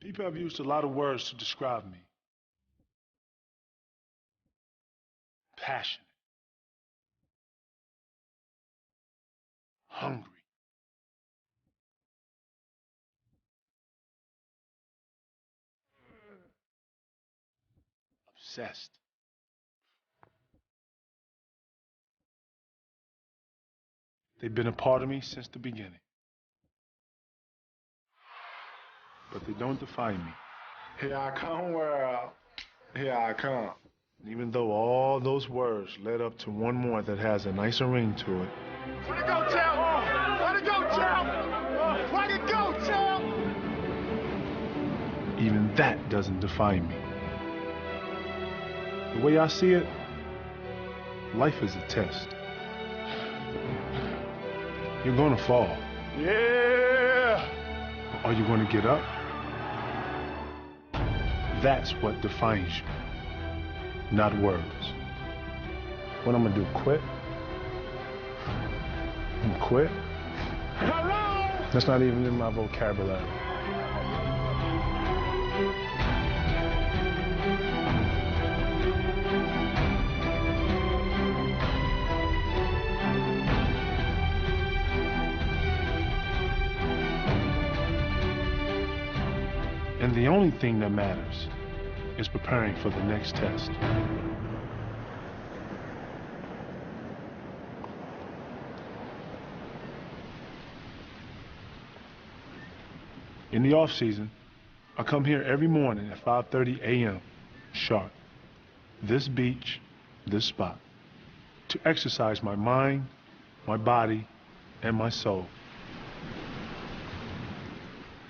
People have used a lot of words to describe me. Passionate. Hungry. Obsessed. They've been a part of me since the beginning. But they don't define me. Here I come, world. Here I come. And even though all those words led up to one more that has a nicer ring to it. Let it go, champ! Let it go, champ! Let it go, champ! Even that doesn't define me. The way I see it, life is a test. You're gonna fall. Yeah! Are you gonna get up? That's what defines you, not words. What I'm gonna do, quit? Quit? Hello? That's not even in my vocabulary. And the only thing that matters is preparing for the next test. In the off season, I come here every morning at 5:30 a.m. sharp. This beach, this spot, to exercise my mind, my body, and my soul.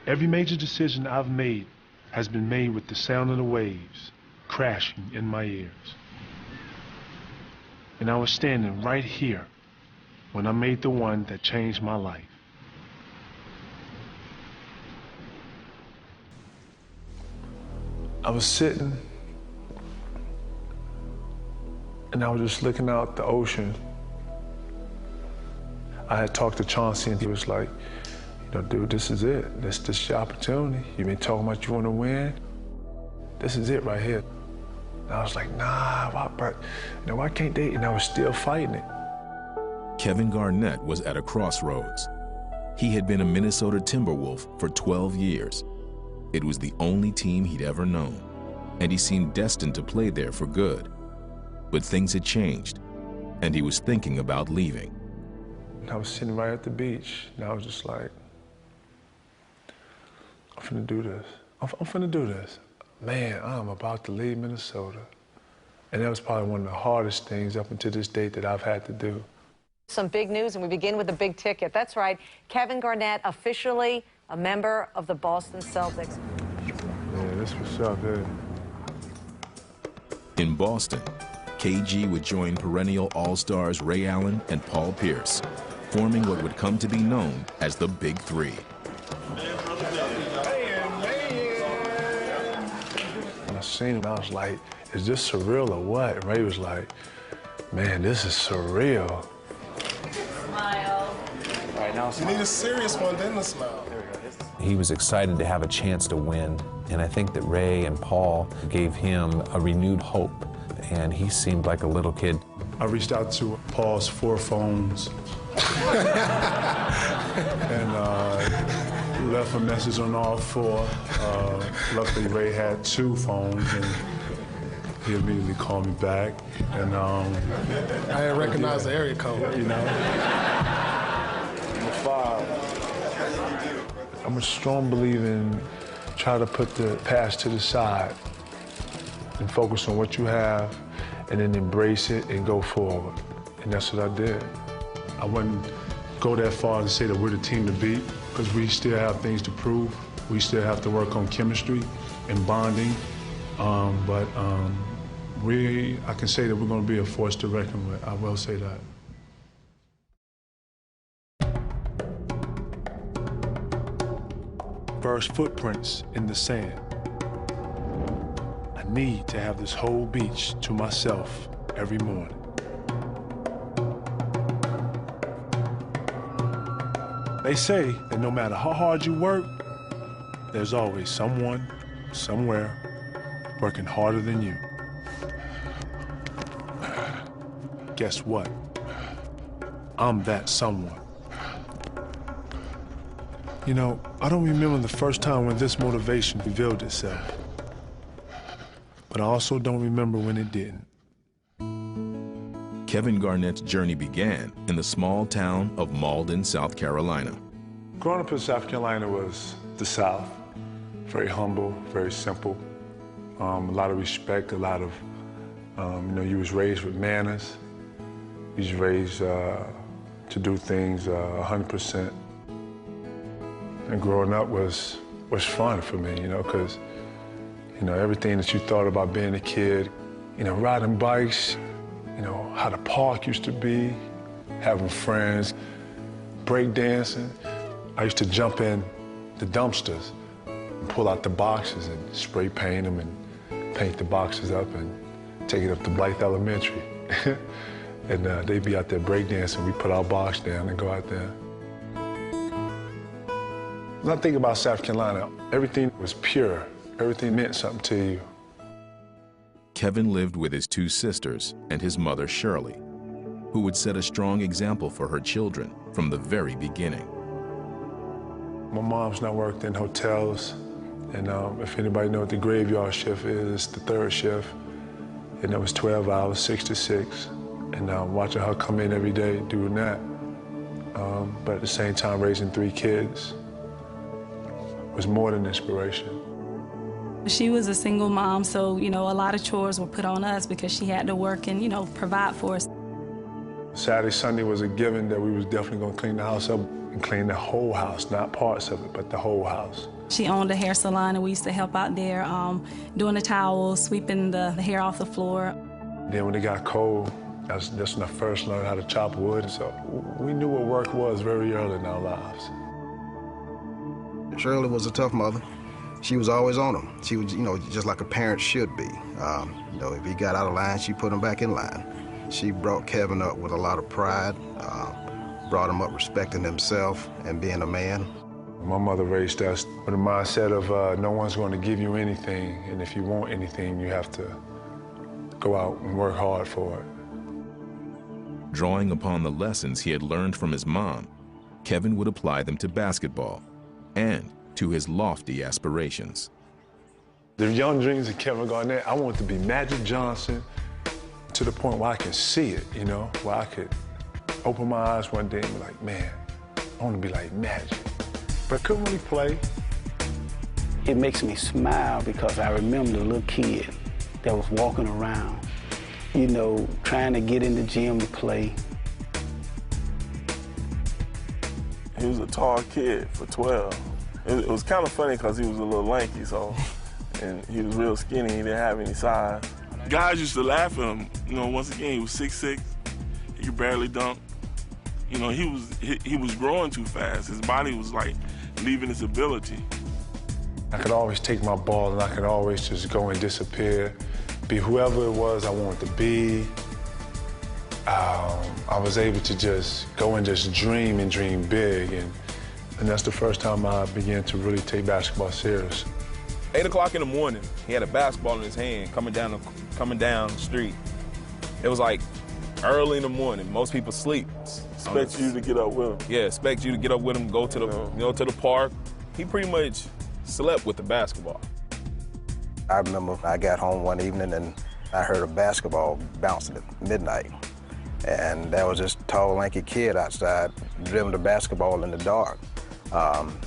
Every major decision I've made has been made with the sound of the waves crashing in my ears. And I was standing right here when I made the one that changed my life. I was sitting and I was just looking out the ocean. I had talked to Chauncey and he was like, you know, dude, this is it. This is your opportunity. You've been talking about you want to win. This is it right here. And I was like, nah, why can't they? And I was still fighting it. Kevin Garnett was at a crossroads. He had been a Minnesota Timberwolf for 12 years. It was the only team he'd ever known, and he seemed destined to play there for good. But things had changed, and he was thinking about leaving. And I was sitting right at the beach, and I was just like, I'm finna do this. I'm finna do this. Man, I'm about to leave Minnesota. And that was probably one of the hardest things up until this date that I've had to do. Some big news, and we begin with a big ticket. That's right, Kevin Garnett, officially a member of the Boston Celtics. Yeah, this was up there. In Boston, KG would join perennial All-Stars Ray Allen and Paul Pierce, forming what would come to be known as the Big Three. When I seen him, I was like, is this surreal or what? And Ray was like, man, this is surreal. Smile. All right, now smile. You need a serious one, then the smile. He was excited to have a chance to win, and I think that Ray and Paul gave him a renewed hope, and he seemed like a little kid. I reached out to Paul's 4 phones and left a message on all 4. Luckily, Ray had 2 phones, and he immediately called me back. And I didn't recognize the area code. You know? Number 5. I'm a strong believer in try to put the past to the side and focus on what you have and then embrace it and go forward. And that's what I did. I wouldn't go that far to say that we're the team to beat because we still have things to prove. We still have to work on chemistry and bonding. I can say that we're going to be a force to reckon with. I will say that. First footprints in the sand. I need to have this whole beach to myself every morning. They say that no matter how hard you work, There's always someone, somewhere, working harder than you. Guess what? I'm that someone. You know, I don't remember the first time when this motivation revealed itself. But I also don't remember when it didn't. Kevin Garnett's journey began in the small town of Malden, South Carolina. Growing up in South Carolina was the South. Very humble, very simple. A lot of respect, a lot of, you know, you was raised with manners. You was raised to do things 100%. And growing up was fun for me, you know, because, you know, everything that you thought about being a kid, you know, riding bikes, you know, how the park used to be, having friends, break dancing. I used to jump in the dumpsters and pull out the boxes and spray paint them and paint the boxes up and take it up to Blythe Elementary. And they'd be out there break dancing. We put our box down and go out there. When I think about South Carolina, everything was pure. Everything meant something to you. Kevin lived with his two sisters and his mother, Shirley, who would set a strong example for her children from the very beginning. My mom's now worked in hotels, and if anybody knows what the graveyard shift is, it's the third shift, and it was 12 hours, 6 to 6, and watching her come in every day doing that, but at the same time raising 3 kids was more than inspiration. She was a single mom, so, you know, a lot of chores were put on us because she had to work and, you know, provide for us. Saturday, Sunday was a given that we was definitely gonna clean the house up and clean the whole house, not parts of it, but the whole house. She owned a hair salon, and we used to help out there doing the towels, sweeping the hair off the floor. Then when it got cold, that's when I first learned how to chop wood. So we knew what work was very early in our lives. Shirley was a tough mother. She was always on him. She was, you know, just like a parent should be. You know, if he got out of line, she put him back in line. She brought Kevin up with a lot of pride, brought him up respecting himself and being a man. My mother raised us with a mindset of no one's going to give you anything, and if you want anything, you have to go out and work hard for it. Drawing upon the lessons he had learned from his mom, Kevin would apply them to basketball and to his lofty aspirations. The young dreams of Kevin Garnett, I want to be Magic Johnson to the point where I can see it, you know, where I could open my eyes one day and be like, man, I want to be like Magic. But I couldn't really play. It makes me smile because I remember the little kid that was walking around, you know, trying to get in the gym to play. He was a tall kid for 12. It was kind of funny because he was a little lanky, so, and he was real skinny, he didn't have any size. Guys used to laugh at him, you know, once again, he was 6'6", he could barely dunk. You know, he was growing too fast. His body was like leaving its ability. I could always take my ball and I could always just go and disappear, be whoever it was I wanted to be. I was able to just go and just dream and dream big, and that's the first time I began to really take basketball serious. 8 o'clock in the morning, he had a basketball in his hand coming down the street. It was like early in the morning. Most people sleep. Expect you to get up with him. Yeah, expect you to get up with him, go to the, you know, to the park. He pretty much slept with the basketball. I remember I got home one evening and I heard a basketball bouncing at midnight. And there was this tall, lanky kid outside dribbling the basketball in the dark.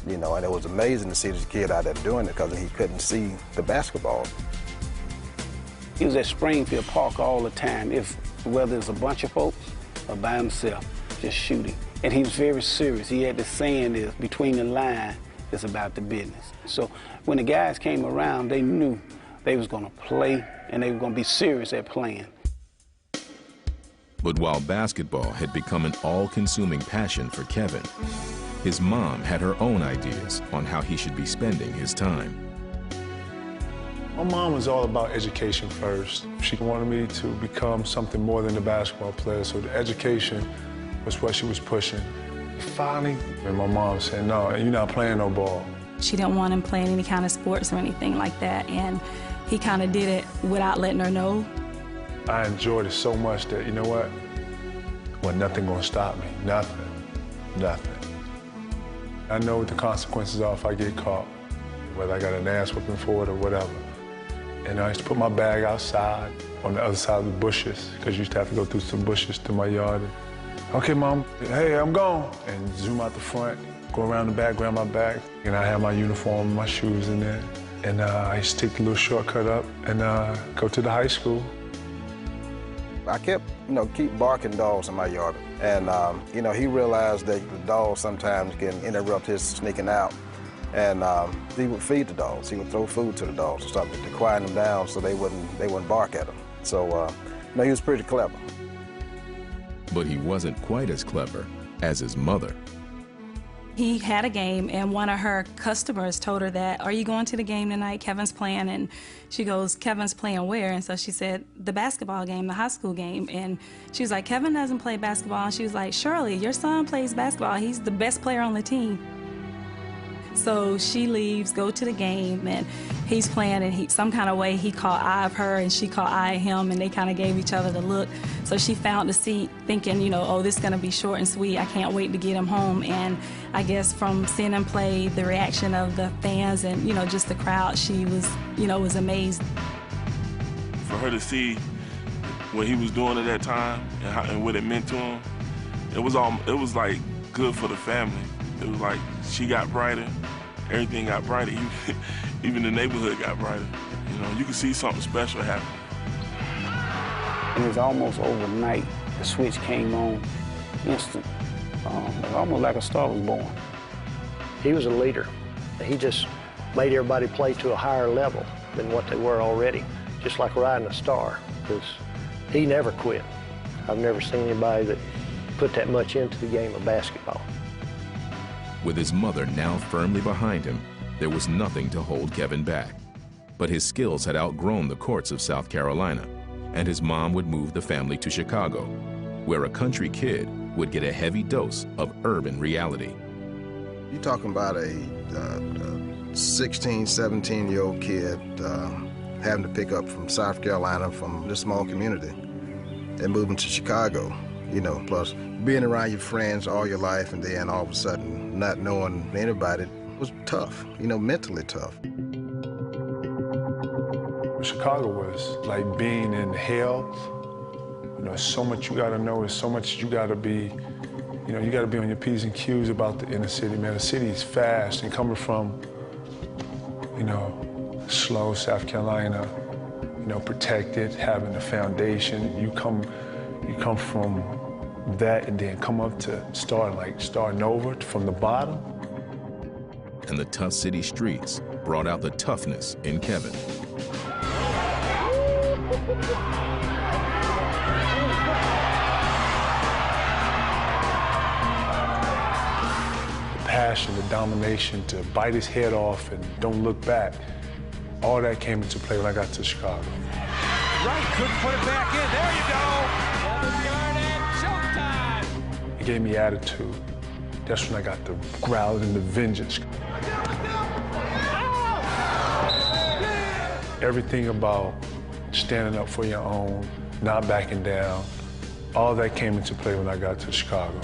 You know, and it was amazing to see this kid out there doing it because he couldn't see the basketball. He was at Springfield Park all the time, whether it's a bunch of folks or by himself, just shooting. And he was very serious. He had this saying is, between the line, it's about the business. So when the guys came around, they knew they was gonna play and they were gonna be serious at playing. But while basketball had become an all-consuming passion for Kevin, his mom had her own ideas on how he should be spending his time. My mom was all about education first. She wanted me to become something more than a basketball player, so the education was what she was pushing. Finally, and my mom said, no, you're not playing no ball. She didn't want him playing any kind of sports or anything like that, and he kind of did it without letting her know. I enjoyed it so much that, you know what? Well, nothing gonna stop me, nothing. I know what the consequences are if I get caught, whether I got an ass whipping for it or whatever. And I used to put my bag outside on the other side of the bushes, because you used to have to go through some bushes through my yard. Okay, Mom, hey, I'm gone. And zoom out the front, go around the back, grab my bag, and I had my uniform and my shoes in there. And I used to take the little shortcut up and go to the high school. I kept, keep barking dogs in my yard. And, he realized that the dogs sometimes can interrupt his sneaking out. And he would feed the dogs. He would throw food to the dogs or something to quiet them down so they wouldn't bark at him. So, he was pretty clever. But he wasn't quite as clever as his mother. He had a game, and one of her customers told her that, "Are you going to the game tonight? Kevin's playing." And she goes, "Kevin's playing where?" And so she said, "The basketball game, the high school game." And she was like, "Kevin doesn't play basketball." And she was like, "Shirley, your son plays basketball. He's the best player on the team." So she leaves, go to the game, and he's playing, and some kind of way he caught eye of her and she caught eye of him, and they kind of gave each other the look. So she found the seat thinking, oh, this is going to be short and sweet. I can't wait to get him home. And I guess from seeing him play, the reaction of the fans and, just the crowd, she was, was amazed. For her to see what he was doing at that time and what it meant to him, it was like good for the family. It was like she got brighter, everything got brighter, even the neighborhood got brighter. You could see something special happen. And it was almost overnight. The switch came on instant. It was almost like a star was born. He was a leader. He just made everybody play to a higher level than what they were already, just like riding a star, because he never quit. I've never seen anybody that put that much into the game of basketball. With his mother now firmly behind him, there was nothing to hold Kevin back. But his skills had outgrown the courts of South Carolina, and his mom would move the family to Chicago, where a country kid would get a heavy dose of urban reality. You're talking about a 16, 17-year-old kid having to pick up from South Carolina, from this small community, and moving to Chicago, plus being around your friends all your life, and then all of a sudden not knowing anybody was tough, mentally tough. Chicago was like being in hell. So much you gotta know, there's so much you gotta be, you gotta be on your P's and Q's about the inner city, man. The city is fast, and coming from, slow South Carolina, protected, having a foundation, you come from that and then come up to starting over from the bottom. And the tough city streets brought out the toughness in Kevin. The passion, the domination to bite his head off and don't look back, all that came into play when I got to Chicago. Right, couldn't put it back in. There you go. Garnett, showtime. It gave me attitude. That's when I got the growl and the vengeance. Everything about standing up for your own, not backing down, all that came into play when I got to Chicago.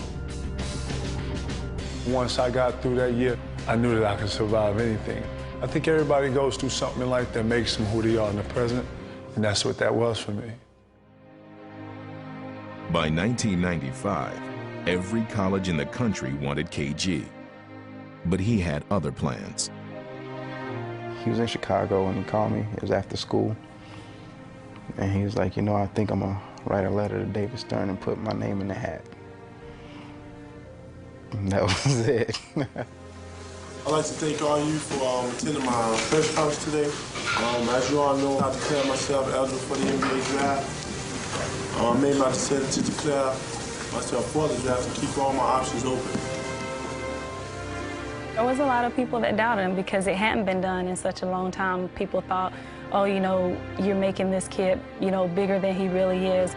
Once I got through that year, I knew that I could survive anything. I think everybody goes through something in life that makes them who they are in the present, and that's what that was for me. By 1995, every college in the country wanted KG, but he had other plans. He was in Chicago and he called me. It was after school. And he was like, I think I'm gonna write a letter to David Stern and put my name in the hat. And that was it. I'd like to thank all of you for attending my press conference today. As you all know, I declared myself eligible for the NBA draft. I made my decision to declare myself for the draft and keep all my options open. There was a lot of people that doubted him because it hadn't been done in such a long time. People thought, oh, you're making this kid, bigger than he really is.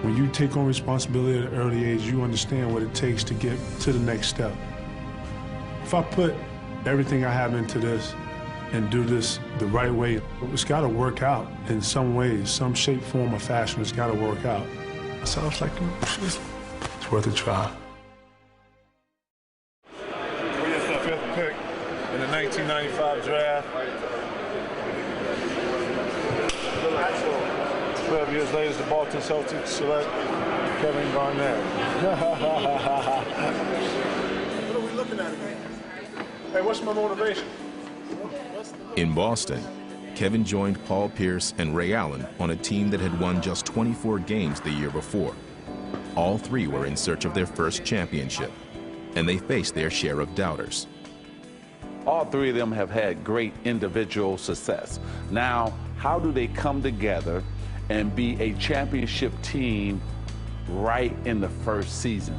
When you take on responsibility at an early age, you understand what it takes to get to the next step. If I put everything I have into this and do this the right way, it's got to work out in some ways, some shape, form, or fashion. It's got to work out. So I was like, it's worth a try. We just the 5th pick in the 1995 draft. 12 years later, the Boston Celtics select Kevin Garnett. What are we looking at again? Hey, what's my motivation? In Boston, Kevin joined Paul Pierce and Ray Allen on a team that had won just 24 games the year before. All three were in search of their first championship, and they faced their share of doubters. All three of them have had great individual success. Now, how do they come together and be a championship team right in the first season?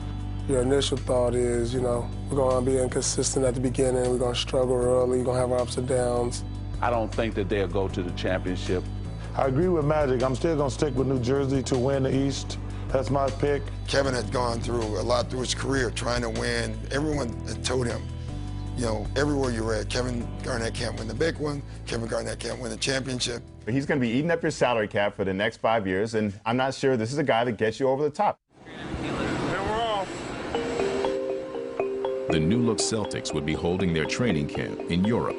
Your initial thought is, you know, we're going to be inconsistent at the beginning, we're going to struggle early, we're going to have our ups and downs. I don't think that they'll go to the championship. I agree with Magic. I'm still going to stick with New Jersey to win the East. That's my pick. Kevin had gone through a lot through his career trying to win. Everyone had told him, you know, everywhere you read, Kevin Garnett can't win the big one, Kevin Garnett can't win the championship. He's going to be eating up your salary cap for the next 5 years, and I'm not sure this is a guy that gets you over the top. The new-look Celtics would be holding their training camp in Europe.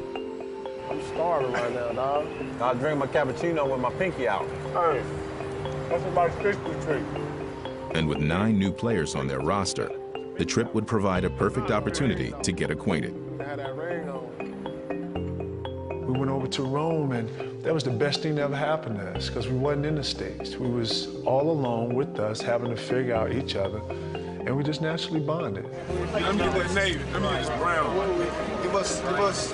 I'm starving right now, dog. I'll drink my cappuccino with my pinky out. Hey, that's my Christmas tree. And with 9 new players on their roster, the trip would provide a perfect opportunity to get acquainted. We went over to Rome, and that was the best thing that ever happened to us because we wasn't in the States. We was all alone with us, having to figure out each other, and we just naturally bonded. Let me get that navy. Let me get this brown. Give us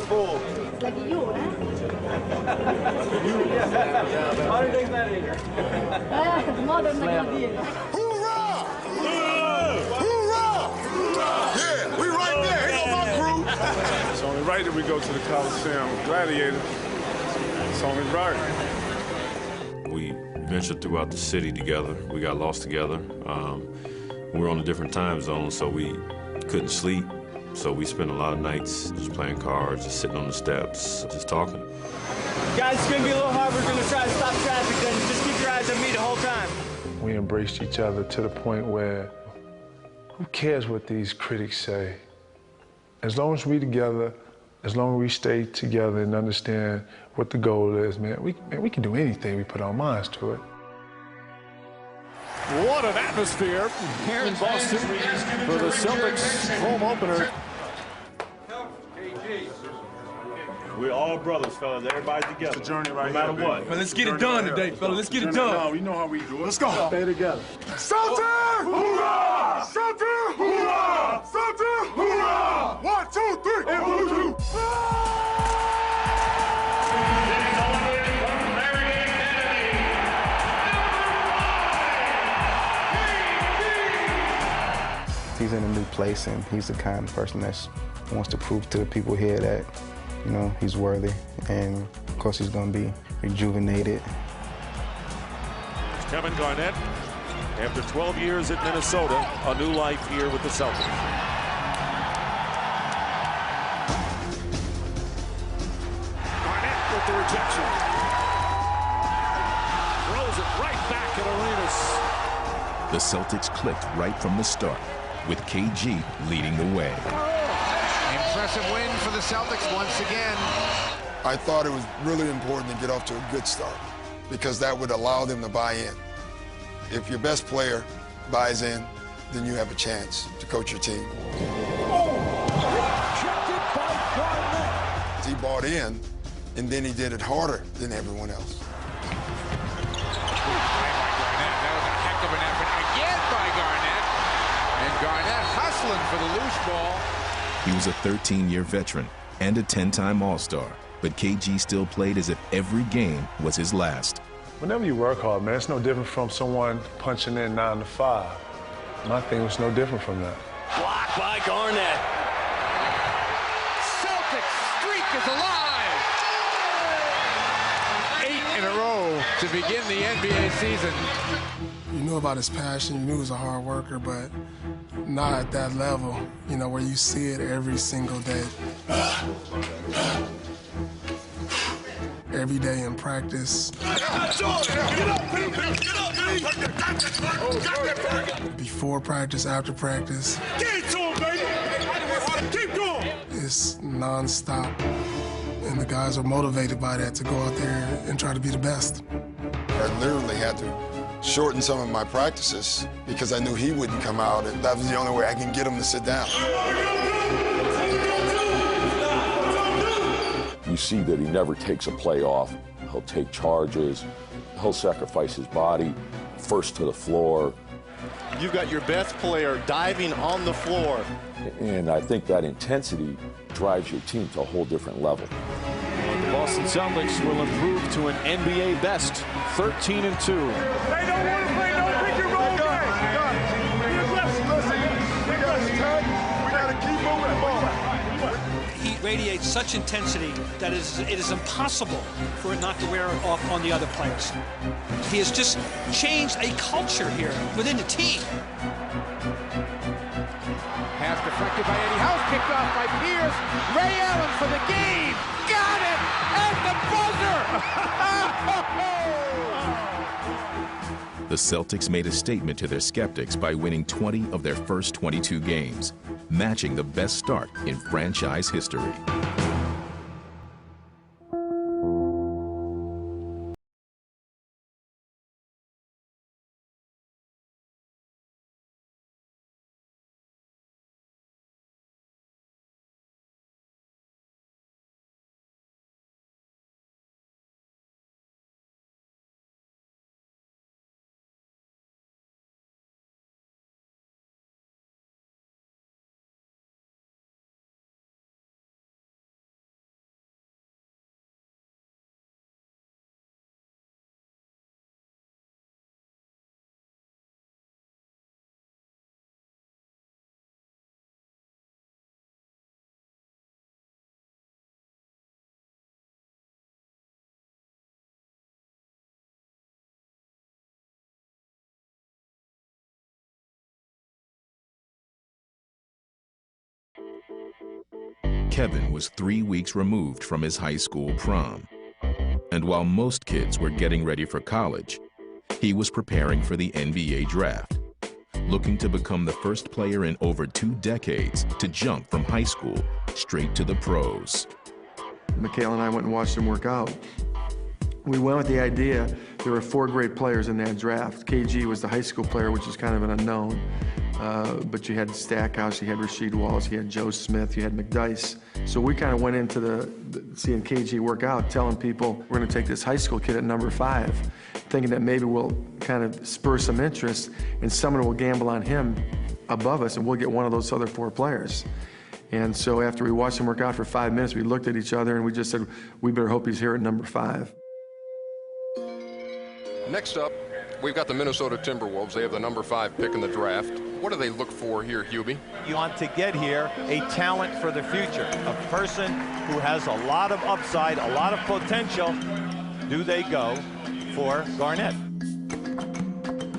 full. Like you, huh? Modern melody. Hoorah! Hoorah! Yeah, we right there. Here go my crew. It's only right that we go to the Coliseum Gladiator. It's only right. We ventured throughout the city together. We got lost together. We were on a different time zone, so we couldn't sleep. So we spent a lot of nights just playing cards, just sitting on the steps, just talking. Guys, it's going to be a little hard. We're going to try to stop traffic then. Just keep your eyes on me the whole time. We embraced each other to the point where who cares what these critics say? As long as we together, as long as we stay together and understand what the goal is, man, we can do anything we put our minds to it. What an atmosphere here in Boston for the Celtics home opener. We're all brothers, fellas. Everybody together. It's a journey right here. No matter what. Well, let's get it done today, fellas. Let's get it done. We know how we do it. Let's go. Stay together. Celtic! Hoorah! Celtic! Hoorah! Celtic! Hoorah! 1, 2, 3, and 1, 2. He's in a new place, and he's the kind of person that wants to prove to the people here that, you know, he's worthy, and of course he's going to be rejuvenated. Kevin Garnett, after 12 years at Minnesota, a new life here with the Celtics. Garnett with the rejection. Throws it right back at Arenas. The Celtics clicked right from the start, with KG leading the way. Impressive win for the Celtics once again. I thought it was really important to get off to a good start because that would allow them to buy in. If your best player buys in, then you have a chance to coach your team. Rejected by Garnett. He bought in, and then he did it harder than everyone else. That was a heck of an effort again by Garnett. And Garnett hustling for the loose ball. He was a 13-year veteran and a 10-time All-Star, but KG still played as if every game was his last. Whenever you work hard, man, it's no different from someone punching in 9 to 5. My thing was no different from that. Blocked by Garnett. Celtics streak is alive. 8 in a row to begin the NBA season. You knew about his passion, you knew he was a hard worker, but not at that level, you know, where you see it every single day. Every day in practice. Before practice, after practice. Get to him, baby! Keep going! It's nonstop. And the guys are motivated by that to go out there and try to be the best. I literally had to shorten some of my practices because I knew he wouldn't come out, and that was the only way I can get him to sit down. You see that he never takes a play off. He'll take charges. He'll sacrifice his body first to the floor. You've got your best player diving on the floor. And I think that intensity drives your team to a whole different level. The Boston Celtics will improve to an NBA best, 13-2. They don't want to play no pick and roll game. We got to keep moving the ball. He radiates such intensity that it is impossible for it not to wear off on the other players. He has just changed a culture here within the team. Pass deflected by Eddie House, kicked off by Pierce. Ray Allen for the game. Got it at the buzzer. The Celtics made a statement to their skeptics by winning 20 of their first 22 games, matching the best start in franchise history. Kevin was 3 weeks removed from his high school prom. And while most kids were getting ready for college, he was preparing for the NBA draft, looking to become the first player in over 2 decades to jump from high school straight to the pros. Mikhail and I went and watched him work out. We went with the idea there were 4 great players in that draft. KG was the high school player, which is kind of an unknown. But you had Stackhouse, you had Rasheed Wallace, you had Joe Smith, you had McDyess. So we kind of went into seeing KG work out, telling people we're going to take this high school kid at number 5, thinking that maybe we'll kind of spur some interest and someone will gamble on him above us and we'll get one of those other 4 players. And so after we watched him work out for 5 minutes, we looked at each other and we just said, we better hope he's here at number 5. Next up, we've got the Minnesota Timberwolves. They have the number 5 pick in the draft. What do they look for here, Hubie? You want to get here a talent for the future, a person who has a lot of upside, a lot of potential. Do they go for Garnett?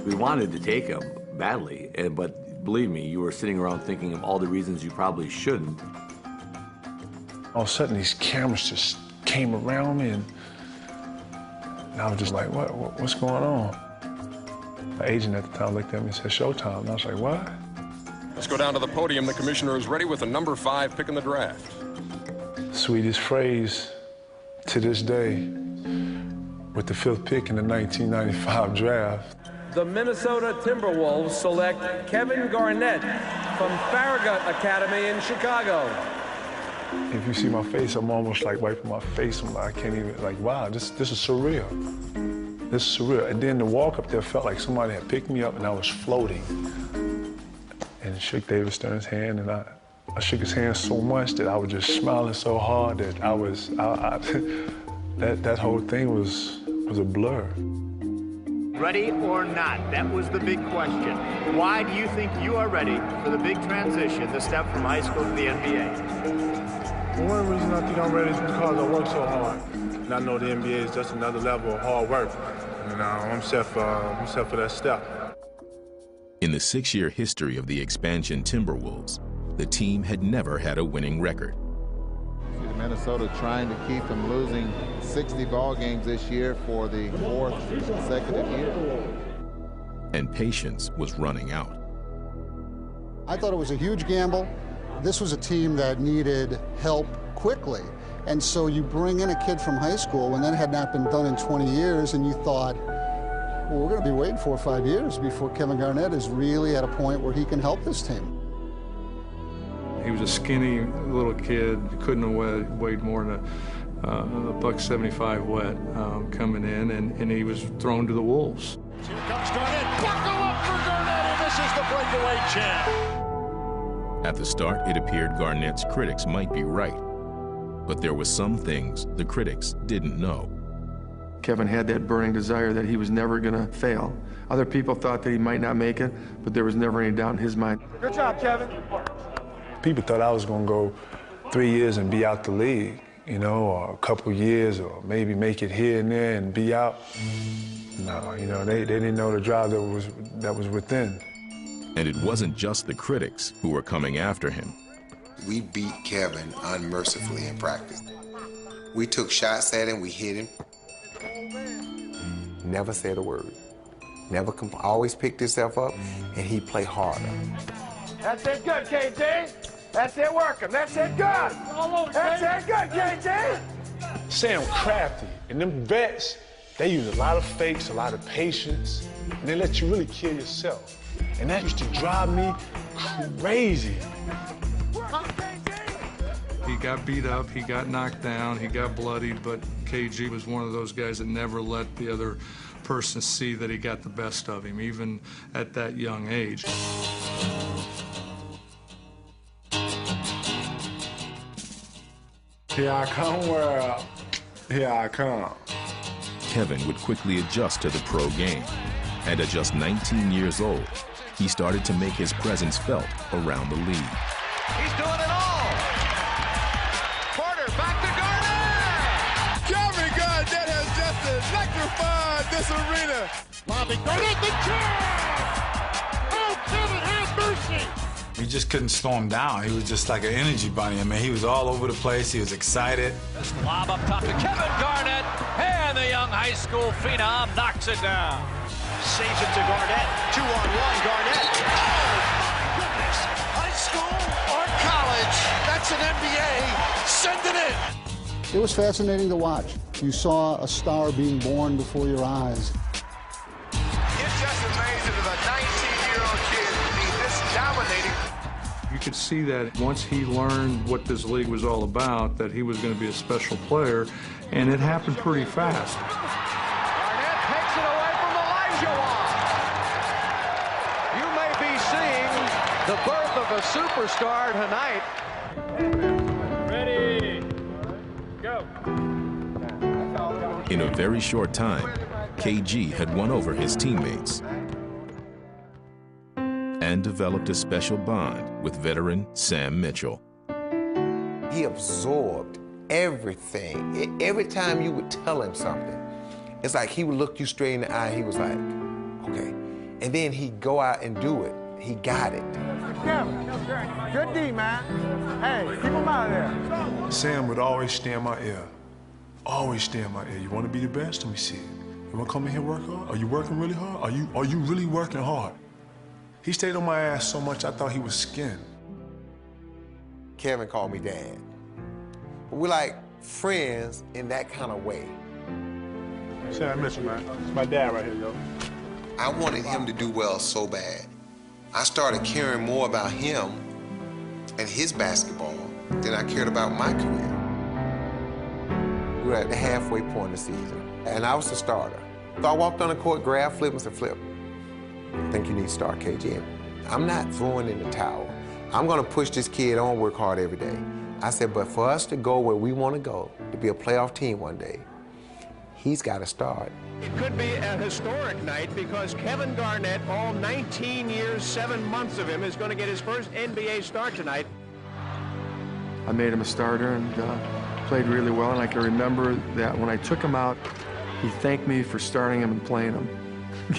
We wanted to take him badly, but believe me, you were sitting around thinking of all the reasons you probably shouldn't. All of a sudden, these cameras just came around me, and I was just like, what's going on? My agent at the time looked at me and said, showtime. And I was like, what? Let's go down to the podium. The commissioner is ready with the number 5 pick in the draft. Sweetest phrase to this day with the 5th pick in the 1995 draft. The Minnesota Timberwolves select Kevin Garnett from Farragut Academy in Chicago. If you see my face, I'm almost like wiping my face. I can't even, like, wow, this is surreal. This is surreal. And then the walk up there felt like somebody had picked me up and I was floating. And shook David Stern's hand, and I shook his hand so much that I was just smiling so hard that that whole thing was a blur. Ready or not? That was the big question. Why do you think you are ready for the big transition, the step from high school to the NBA? Well, one of the reasons I think I'm ready is because I work so hard. And I know the NBA is just another level of hard work. And I'm set for that step. In the 6-year history of the expansion Timberwolves, the team had never had a winning record. See the Minnesota trying to keep from losing 60 ball games this year for the 4th consecutive year. And patience was running out. I thought it was a huge gamble. This was a team that needed help quickly. And so you bring in a kid from high school when that had not been done in 20 years, and you thought, well, we're going to be waiting 4 or 5 years before Kevin Garnett is really at a point where he can help this team. He was a skinny little kid, couldn't have weighed more than a $175 wet coming in, and he was thrown to the Wolves. Here comes Garnett. Buckle up for Garnett, and this is the breakaway champ. At the start, it appeared Garnett's critics might be right. But there were some things the critics didn't know. Kevin had that burning desire that he was never going to fail. Other people thought that he might not make it, but there was never any doubt in his mind. Good job, Kevin. People thought I was going to go 3 years and be out the league, you know, or a couple years, or maybe make it here and there and be out. No, you know, they didn't know the drive that was within. And it wasn't just the critics who were coming after him. We beat Kevin unmercifully in practice. We took shots at him, we hit him. Never said a word. Never always picked himself up, and he played harder. That's it good, KJ. That's it working. That's it good. That's it good, KJ. Sam crafty, and them vets, they use a lot of fakes, a lot of patience, and they let you really kill yourself. And that used to drive me crazy. He got beat up, he got knocked down, he got bloodied, but KG was one of those guys that never let the other person see that he got the best of him, even at that young age. Here I come, world. Here I come. Kevin would quickly adjust to the pro game. And at just 19 years old, he started to make his presence felt around the league. He's doing it all. Porter back to Garnett. Kevin Garnett has just electrified this arena. Bobby Garnett, the charge. Oh, Kevin, have mercy. We just couldn't slow him down. He was just like an energy bunny. I mean, he was all over the place. He was excited. This lob up top to Kevin Garnett. And the young high school phenom knocks it down. Saves it to Garnett. 2-on-1, Garnett. Oh, my goodness. High school or college? That's an NBA. Send it in. It was fascinating to watch. You saw a star being born before your eyes. It's just amazing that a 19-year-old kid can be this dominating. You could see that once he learned what this league was all about, that he was going to be a special player, and it happened pretty fast. Garnett takes it away from Elijah Wan. You may be seeing the birth of a superstar tonight. Ready, go. In a very short time, KG had won over his teammates and developed a special bond with veteran Sam Mitchell. He absorbed everything. Every time you would tell him something, it's like he would look you straight in the eye. He was like, okay. And then he'd go out and do it. He got it. Good D, man. Hey, keep him out of there. Sam would always stay in my ear. Always stay in my ear. You want to be the best? Let me see it. You want to come in here and work hard? Are you working really hard? Are you really working hard? He stayed on my ass so much I thought he was skinned. Kevin called me dad. But we're like friends in that kind of way. Sam Mitchell, man. It's my dad right here, yo. I wanted him to do well so bad. I started caring more about him and his basketball than I cared about my career. We were at the halfway point of the season, and I was the starter. So I walked on the court, grabbed Flip, and said, Flip, I think you need to start KG. I'm not throwing in the towel. I'm gonna push this kid on, work hard every day. I said, but for us to go where we want to go, to be a playoff team one day, he's got to start. It could be a historic night because Kevin Garnett, all 19 years, 7 months of him, is going to get his first NBA start tonight. I made him a starter and played really well. And I can remember that when I took him out, he thanked me for starting him and playing him,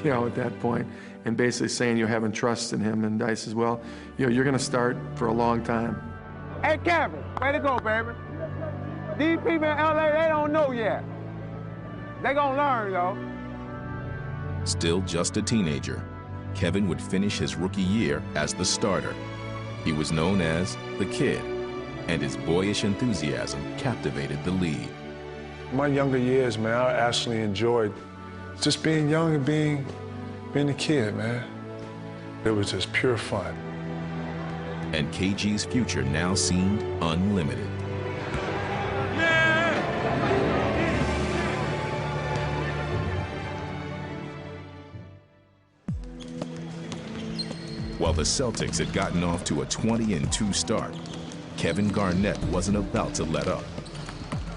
you know, at that point, and basically saying you're having trust in him. And I says, well, you know, you're going to start for a long time. Hey, Kevin, way to go, baby. These people in LA, they don't know yet. They gonna learn, though. Still just a teenager, Kevin would finish his rookie year as the starter. He was known as the Kid, and his boyish enthusiasm captivated the league. My younger years, man, I actually enjoyed just being young and being a kid, man. It was just pure fun. And KG's future now seemed unlimited. While the Celtics had gotten off to a 20-2 start, Kevin Garnett wasn't about to let up.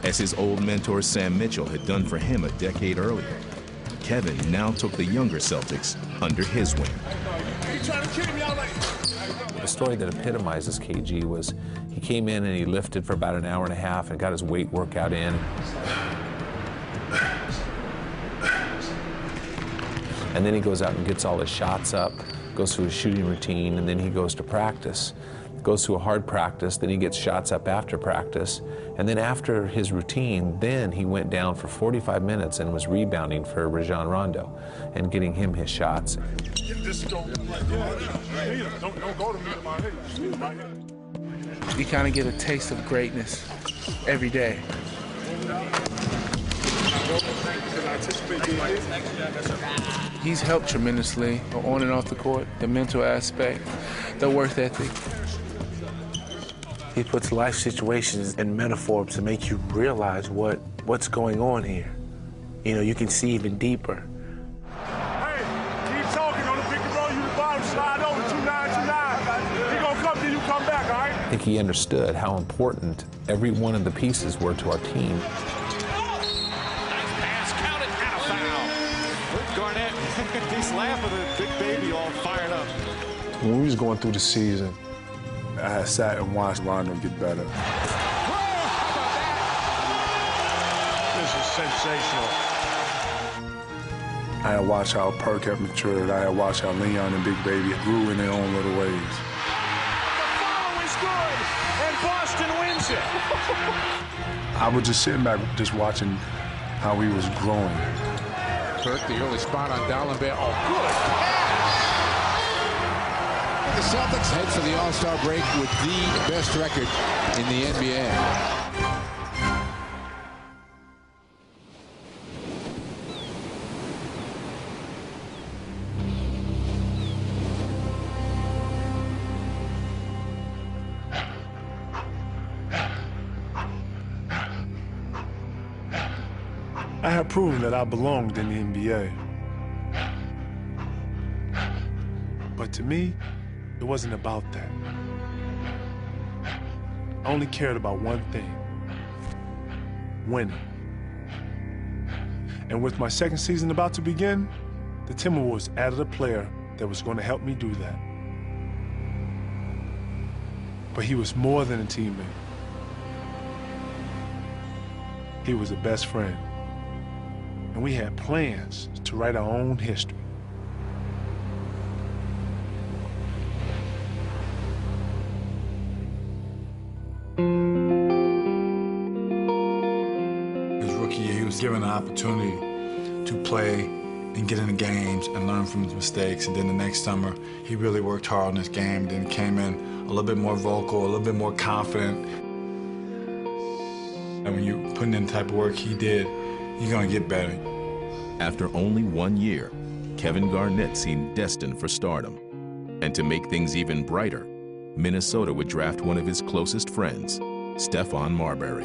As his old mentor Sam Mitchell had done for him a decade earlier, Kevin now took the younger Celtics under his wing. The story that epitomizes KG was he came in and he lifted for about an hour and a half and got his weight workout in. And then he goes out and gets all his shots up, goes through his shooting routine, and then he goes to practice. Goes through a hard practice, then he gets shots up after practice, and then after his routine, then he went down for 45 minutes and was rebounding for Rajon Rondo and getting him his shots. You kind of get a taste of greatness every day. He's helped tremendously on and off the court, the mental aspect, the work ethic. He puts life situations in metaphor to make you realize what's going on here. You know, you can see even deeper. Hey, keep talking on the pick and roll. You the bottom, slide over 2-9-2-9. He gonna come till you come back, all right? I think he understood how important every one of the pieces were to our team. Garnett, he's laughing at Big Baby all fired up. When we was going through the season, I had sat and watched Rondo get better. This is sensational. I had watched how Perk had matured. I had watched how Leon and Big Baby grew in their own little ways. The follow is good, and Boston wins it. I was just sitting back, just watching how he was growing. Kirk, the early spot on Dallenberg. Oh, good. The Celtics head for the All-Star break with the best record in the NBA. I had proven that I belonged in the NBA. But to me, it wasn't about that. I only cared about one thing: winning. And with my second season about to begin, the Timberwolves added a player that was going to help me do that. But he was more than a teammate. He was a best friend. And we had plans to write our own history. His rookie year, he was given an opportunity to play and get into games and learn from his mistakes. And then the next summer, he really worked hard on his game, then came in a little bit more vocal, a little bit more confident. And when you put in the type of work he did, you're gonna get better. After only 1 year, Kevin Garnett seemed destined for stardom. And to make things even brighter, Minnesota would draft one of his closest friends, Stephon Marbury.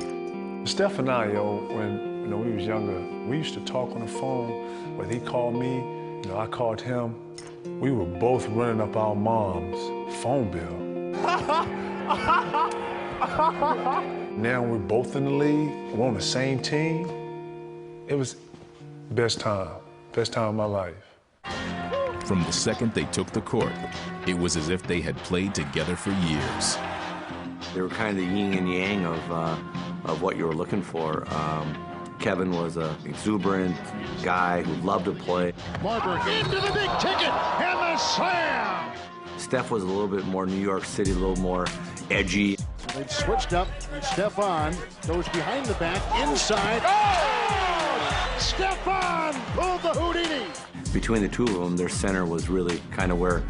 Steph and I, when we was younger, we used to talk on the phone. Whether he called me, I called him. We were both running up our mom's phone bill. Now we're both in the league. We're on the same team. It was best time of my life. From the second they took the court, it was as if they had played together for years. They were kind of the yin and yang of what you were looking for. Kevin was an exuberant guy who loved to play. Marbury into the big ticket and the slam. Steph was a little bit more New York City, a little more edgy. They've switched up, and Stephon goes behind the back, inside. Oh! Stephon pulled the Houdini. Between the two of them, their center was really kind of where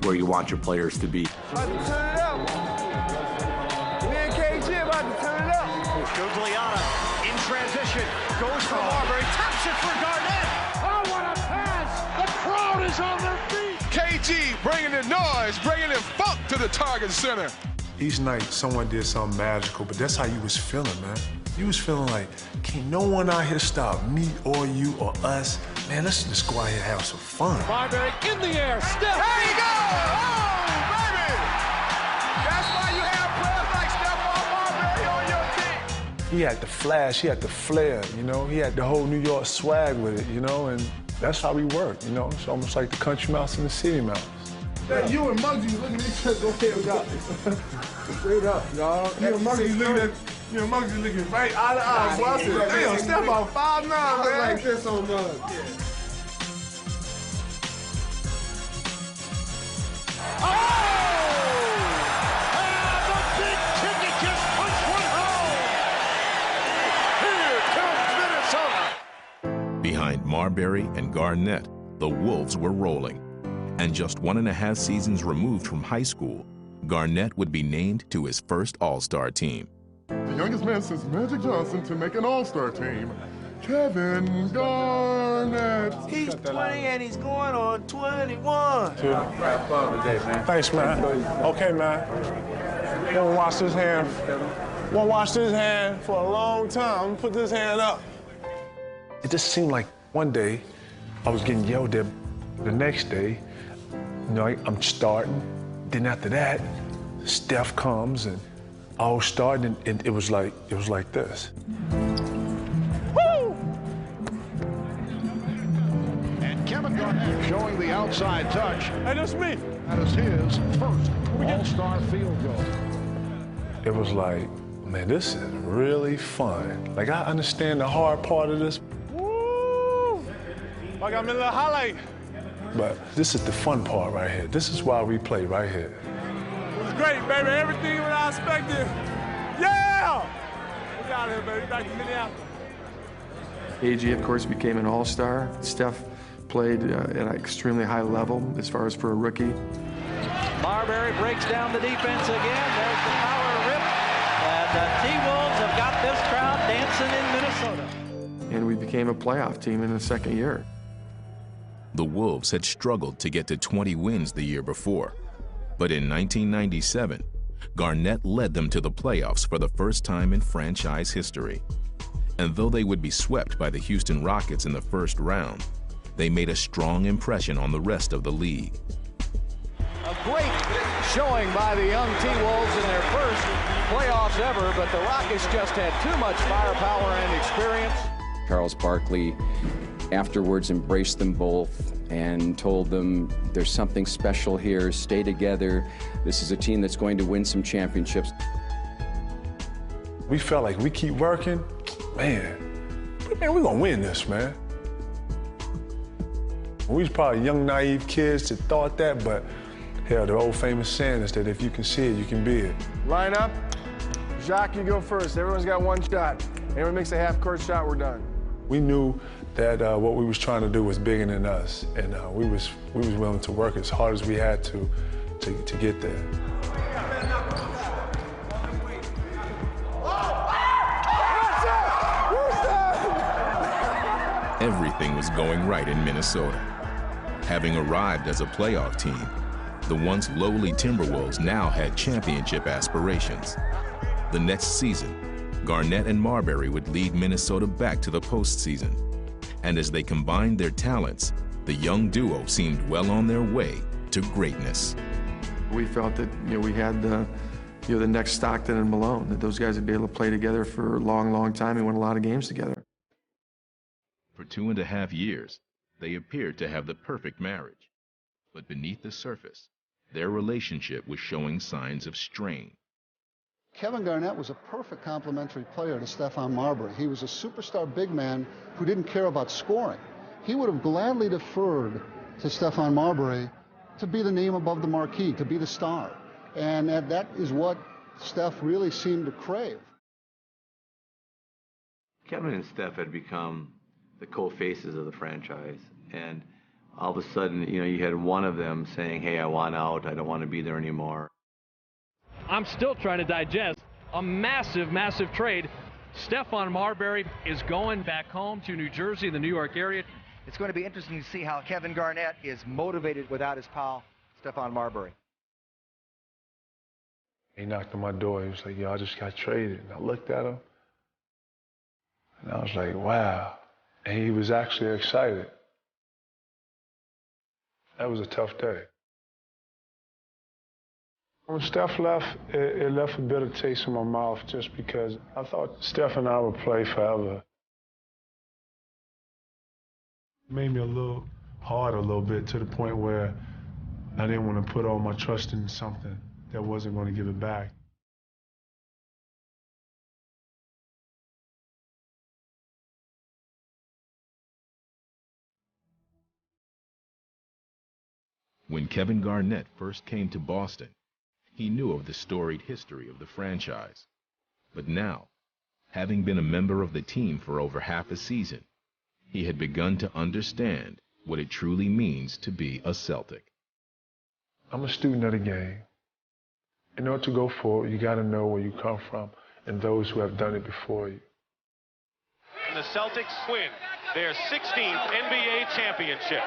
you want your players to be. About to turn it up. Me and KG about to turn it up. Guglielmo in transition, goes for Marbury, taps it for Garnett. Oh, what a pass! The crowd is on their feet. KG bringing the noise, bringing the funk to the Target Center. Each night, someone did something magical, but that's how you was feeling, man. You was feeling like, can't no one out here stop me or you or us. Man, let's just go out here and have some fun. Marbury in the air, Steph. There you go! Oh, baby! That's why you have players like Stephon Marbury on your team. He had the flash, he had the flair, you know? He had the whole New York swag with it, you know? And that's how we work, you know? It's almost like the country mouse and the city mouse. Hey, you and Muggsy looking at each other, go ahead, straight up, dog. You and Muggsy looking right eye to eye. Boy, I said, damn, Stephon 5'9", man. Like this on Muggs. Oh! And the big ticket just punched one home. Here comes Minnesota. Behind Marbury and Garnett, the Wolves were rolling. And just 1.5 seasons removed from high school, Garnett would be named to his first All-Star team. The youngest man since Magic Johnson to make an All-Star team, Kevin Garnett. He's 20 and he's going on 21. Have fun today, man. Thanks, man. Okay, man. Won't wash this hand. Won't wash this hand for a long time. Put this hand up. It just seemed like one day I was getting yelled at. The next day, you know, I'm starting. Then after that, Steph comes and all starting, and it was like this. Woo! And Kevin Garnett showing the outside touch. Hey, that's me. That is his first All-Star field goal. It was like, man, this is really fun. Like, I understand the hard part of this. Woo! Like I'm in the highlight. But this is the fun part right here. This is why we play right here. It was great, baby. Everything what I expected. Yeah! We out here, baby. Back to Minneapolis. AG, of course, became an all-star. Steph played at an extremely high level as far as for a rookie. Marbury breaks down the defense again. There's the power rip. And the T-Wolves have got this crowd dancing in Minnesota. And we became a playoff team in the second year. The Wolves had struggled to get to 20 wins the year before. But in 1997, Garnett led them to the playoffs for the first time in franchise history. And though they would be swept by the Houston Rockets in the first round, they made a strong impression on the rest of the league. A great showing by the young T-Wolves in their first playoffs ever, but the Rockets just had too much firepower and experience. Charles Barkley afterwards embraced them both and told them there's something special here, stay together. This is a team that's going to win some championships. We felt like we keep working, man, we're gonna win this, man. We was probably young, naive kids that thought that, but hell, the old famous saying is that if you can see it, you can be it. Line up. Jacques, you go first. Everyone's got one shot. Anyone makes a half-court shot, we're done. We knew that what we was trying to do was bigger than us, and we was willing to work as hard as we had to get there. Everything was going right in Minnesota. Having arrived as a playoff team, the once lowly Timberwolves now had championship aspirations. The next season, Garnett and Marbury would lead Minnesota back to the postseason. And as they combined their talents, the young duo seemed well on their way to greatness. We felt that we had the next Stockton and Malone, that those guys would be able to play together for a long, long time and win a lot of games together. For 2.5 years, they appeared to have the perfect marriage. But beneath the surface, their relationship was showing signs of strain. Kevin Garnett was a perfect complementary player to Stephon Marbury. He was a superstar big man who didn't care about scoring. He would have gladly deferred to Stephon Marbury to be the name above the marquee, to be the star. And that is what Steph really seemed to crave. Kevin and Steph had become the co-faces of the franchise, and all of a sudden, you had one of them saying, hey, I want out, I don't want to be there anymore. I'm still trying to digest a massive, massive trade. Stephon Marbury is going back home to New Jersey, the New York area. It's going to be interesting to see how Kevin Garnett is motivated without his pal, Stephon Marbury. He knocked on my door. He was like, yo, I just got traded. And I looked at him, and I was like, wow. And he was actually excited. That was a tough day. When Steph left, it left a bitter taste in my mouth just because I thought Steph and I would play forever. It made me a little hard a little bit, to the point where I didn't want to put all my trust in something that wasn't going to give it back. When Kevin Garnett first came to Boston, he knew of the storied history of the franchise. But now, having been a member of the team for over half a season, he had begun to understand what it truly means to be a Celtic. I'm a student of the game. In order to go forward, you got to know where you come from and those who have done it before you. And the Celtics win their 16th NBA championship.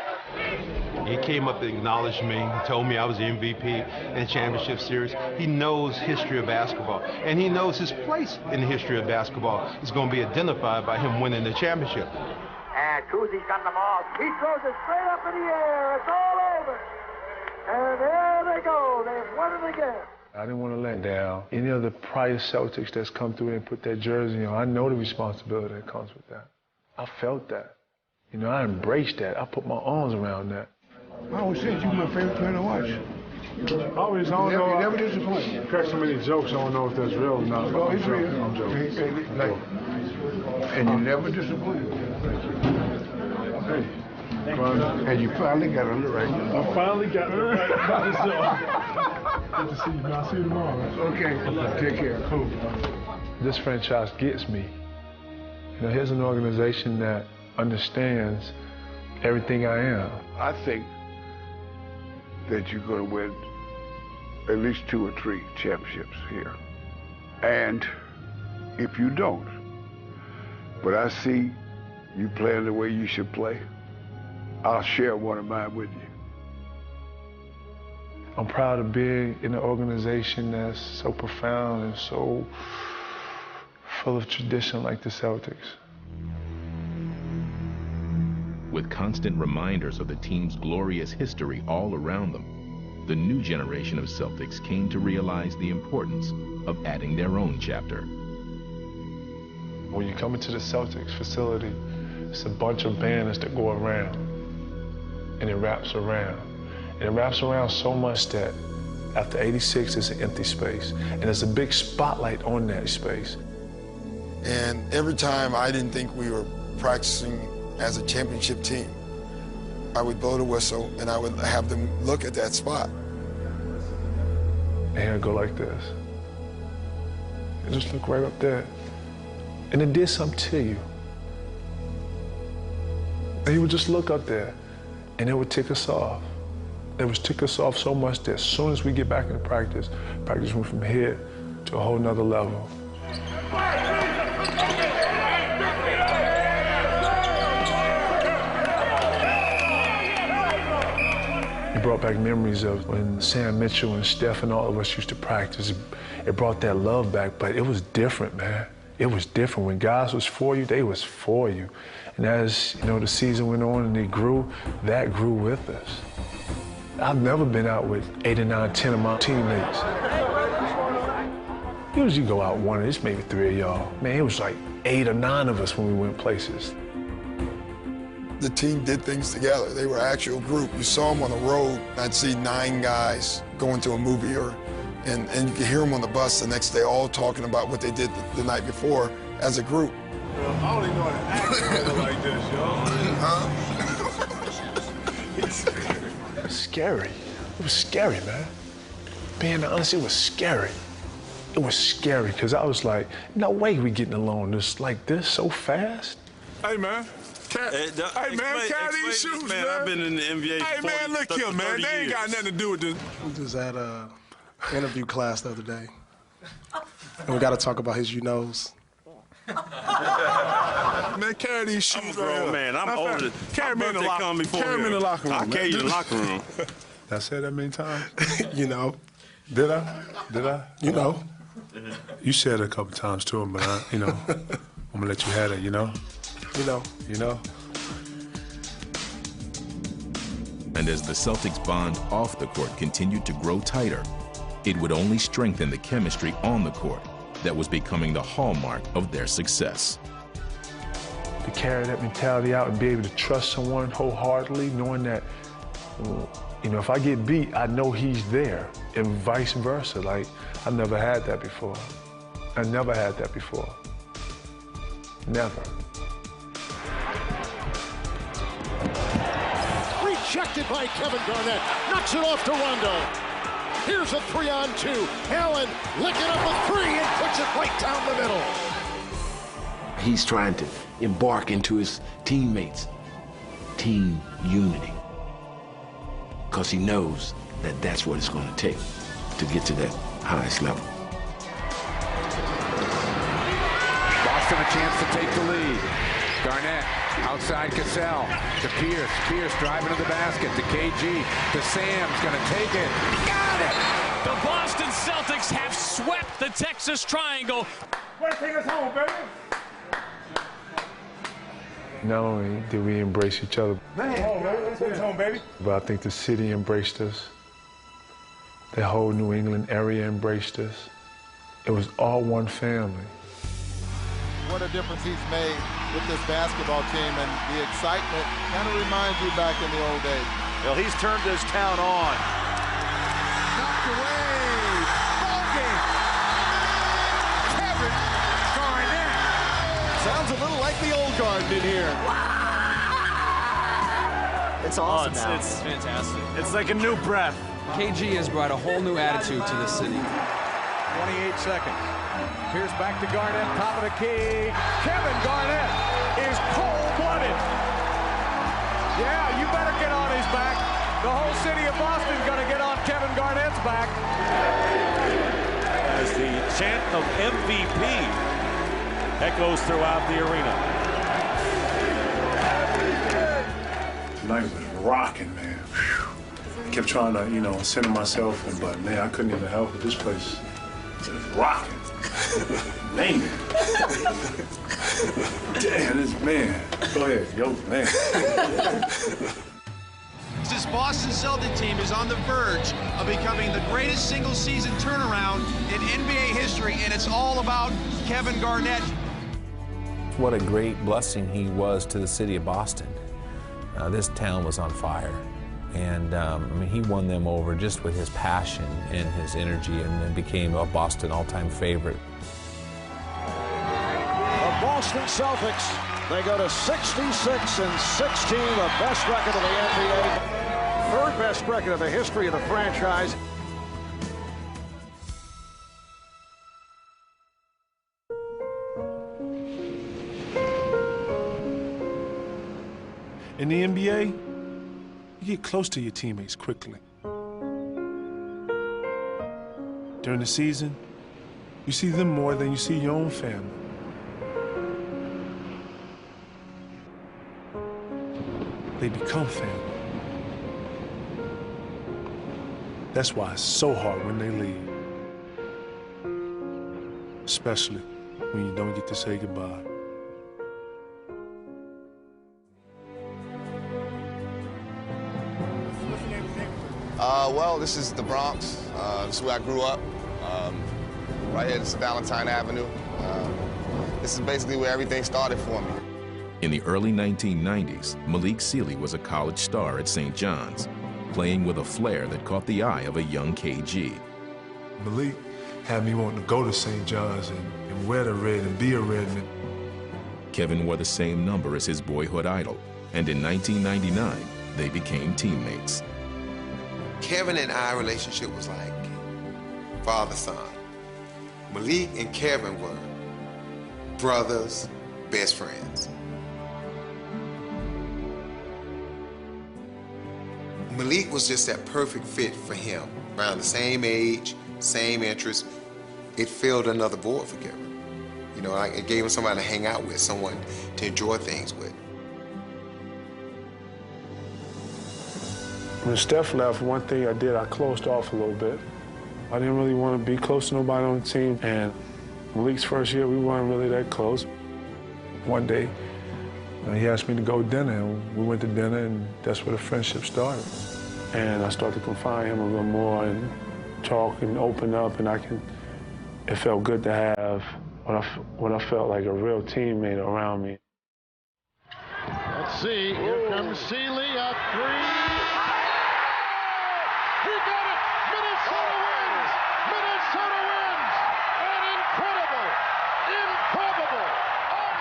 He came up and acknowledged me. He told me I was the MVP in the championship series. He knows history of basketball, and he knows his place in the history of basketball is going to be identified by him winning the championship. And Kuzie's got the ball. He throws it straight up in the air. It's all over. And there they go. They've won it again. I didn't want to let down any of the prior Celtics that's come through and put their jersey on. I know the responsibility that comes with that. I felt that. I embraced that. I put my arms around that. I always said you were my favorite player to watch. I don't know. You never disappoint. You crack so many jokes, I don't know if that's real or not. No, it's real. I'm joking. And you never disappoint. And you finally got it right. I finally got it right. Good to see you. I'll see you tomorrow. Okay. Take care. Cool. This franchise gets me. Here's an organization that understands everything I am. I think that you're going to win at least 2 or 3 championships here. And if you don't, but I see you playing the way you should play, I'll share one of mine with you. I'm proud of being in an organization that's so profound and so full of tradition like the Celtics. With constant reminders of the team's glorious history all around them, the new generation of Celtics came to realize the importance of adding their own chapter. When you come into the Celtics facility, it's a bunch of banners that go around, and it wraps around. And it wraps around so much that after 86, it's an empty space, and there's a big spotlight on that space. And every time I didn't think we were practicing as a championship team, I would blow the whistle and I would have them look at that spot. And I'd go like this. And just look right up there. And it did something to you. And you would just look up there, and it would tick us off. It would tick us off so much that as soon as we get back into practice went from here to a whole nother level. It brought back memories of when Sam Mitchell and Steph and all of us used to practice. It brought that love back, but it was different, man. It was different. When guys was for you, they was for you. And as the season went on and it grew, that grew with us. I've never been out with 8 or 9, 10 of my teammates. Usually go out one, it's maybe 3 of y'all. Man, it was like 8 or 9 of us when we went places. The team did things together. They were an actual group. You saw them on the road. I'd see 9 guys going to a movie or And you can hear them on the bus the next day all talking about what they did the night before as a group. Well, I don't even know how to act like this, yo. It was scary. It was scary, man. Being honest, it was scary. It was scary because I was like, no way we getting along this like this so fast. Hey, man. Carry these shoes, man. I've been in the NBA Hey, man, look here, man. They ain't got nothing to do with this. We just had a interview class the other day. And we got to talk about his you-knows. Man, carry these shoes. I'm a grown man. I'm older. Carry me in the locker room. Carry me in the locker room. I carry you in the locker room. Did I say that many times? You know. Did I? Did I? You know. You said it a couple times to him, but I'm gonna let you have it, you know? You know. You know? And as the Celtics' bond off the court continued to grow tighter, it would only strengthen the chemistry on the court that was becoming the hallmark of their success. To carry that mentality out and be able to trust someone wholeheartedly, knowing that, if I get beat, I know he's there, and vice versa. Like, I never had that before. I never had that before. Never. Rejected by Kevin Garnett. Knocks it off to Rondo. Here's a 3-on-2. Allen licking up a 3 and puts it right down the middle. He's trying to embark into his teammates' team unity, because he knows that that's what it's going to take to get to that highest level. Boston a chance to take the lead. Garnett outside Cassell to Pierce. Pierce driving to the basket to KG. To Sam's going to take it. Got it! The Boston Celtics have swept the Texas Triangle. Way to take us home, baby. Not only did we embrace each other, Let's take us home, baby. but I think the city embraced us. The whole New England area embraced us. It was all one family. What a difference he's made with this basketball team, and the excitement kind of reminds you back in the old days. Well, he's turned his town on. Knocked away. Ball game. Kevin Garnett. Sounds a little like the old Garden in here. It's awesome now. It's fantastic. It's like a new breath. KG has brought a whole new attitude to the city. 28 seconds. Pierce back to Garnett, top of the key. Kevin Garnett is cold-blooded. Yeah, you better get on his back. The whole city of Boston's going to get on Kevin Garnett's back. As the chant of MVP echoes throughout the arena. Tonight was rocking, man. I kept trying to, center myself, but man, I couldn't even help it. This place is rocking. Man. Damn, this man. Go ahead, yo, man. This Boston Celtics team is on the verge of becoming the greatest single-season turnaround in NBA history, and it's all about Kevin Garnett. What a great blessing he was to the city of Boston. This town was on fire. And he won them over just with his passion and his energy, and then became a Boston all-time favorite. The Boston Celtics, they go to 66-16, the best record of the NBA, third best record of the history of the franchise. In the NBA, you get close to your teammates quickly. During the season, you see them more than you see your own family. They become family. That's why it's so hard when they leave. Especially when you don't get to say goodbye. Well, this is the Bronx. This is where I grew up. Right here, this is Valentine Avenue. This is basically where everything started for me. In the early 1990s, Malik Sealy was a college star at St. John's, playing with a flair that caught the eye of a young KG. Malik had me wanting to go to St. John's and wear the red and be a Redman. Kevin wore the same number as his boyhood idol, and in 1999, they became teammates. Kevin and I relationship was like father-son. Malik and Kevin were brothers, best friends. Malik was just that perfect fit for him. Around the same age, same interests. It filled another void for Kevin. You know, it gave him somebody to hang out with, someone to enjoy things with. When Steph left, one thing I did, I closed off a little bit. I didn't really want to be close to nobody on the team, and Malik's first year, we weren't really that close. One day, he asked me to go to dinner, and we went to dinner, and that's where the friendship started. And I started to confide in him a little more and talk and open up, and it felt good to have what I felt like a real teammate around me. Let's see, here comes Seeley, a three. He got it! Minnesota wins! Minnesota wins! An incredible, improbable,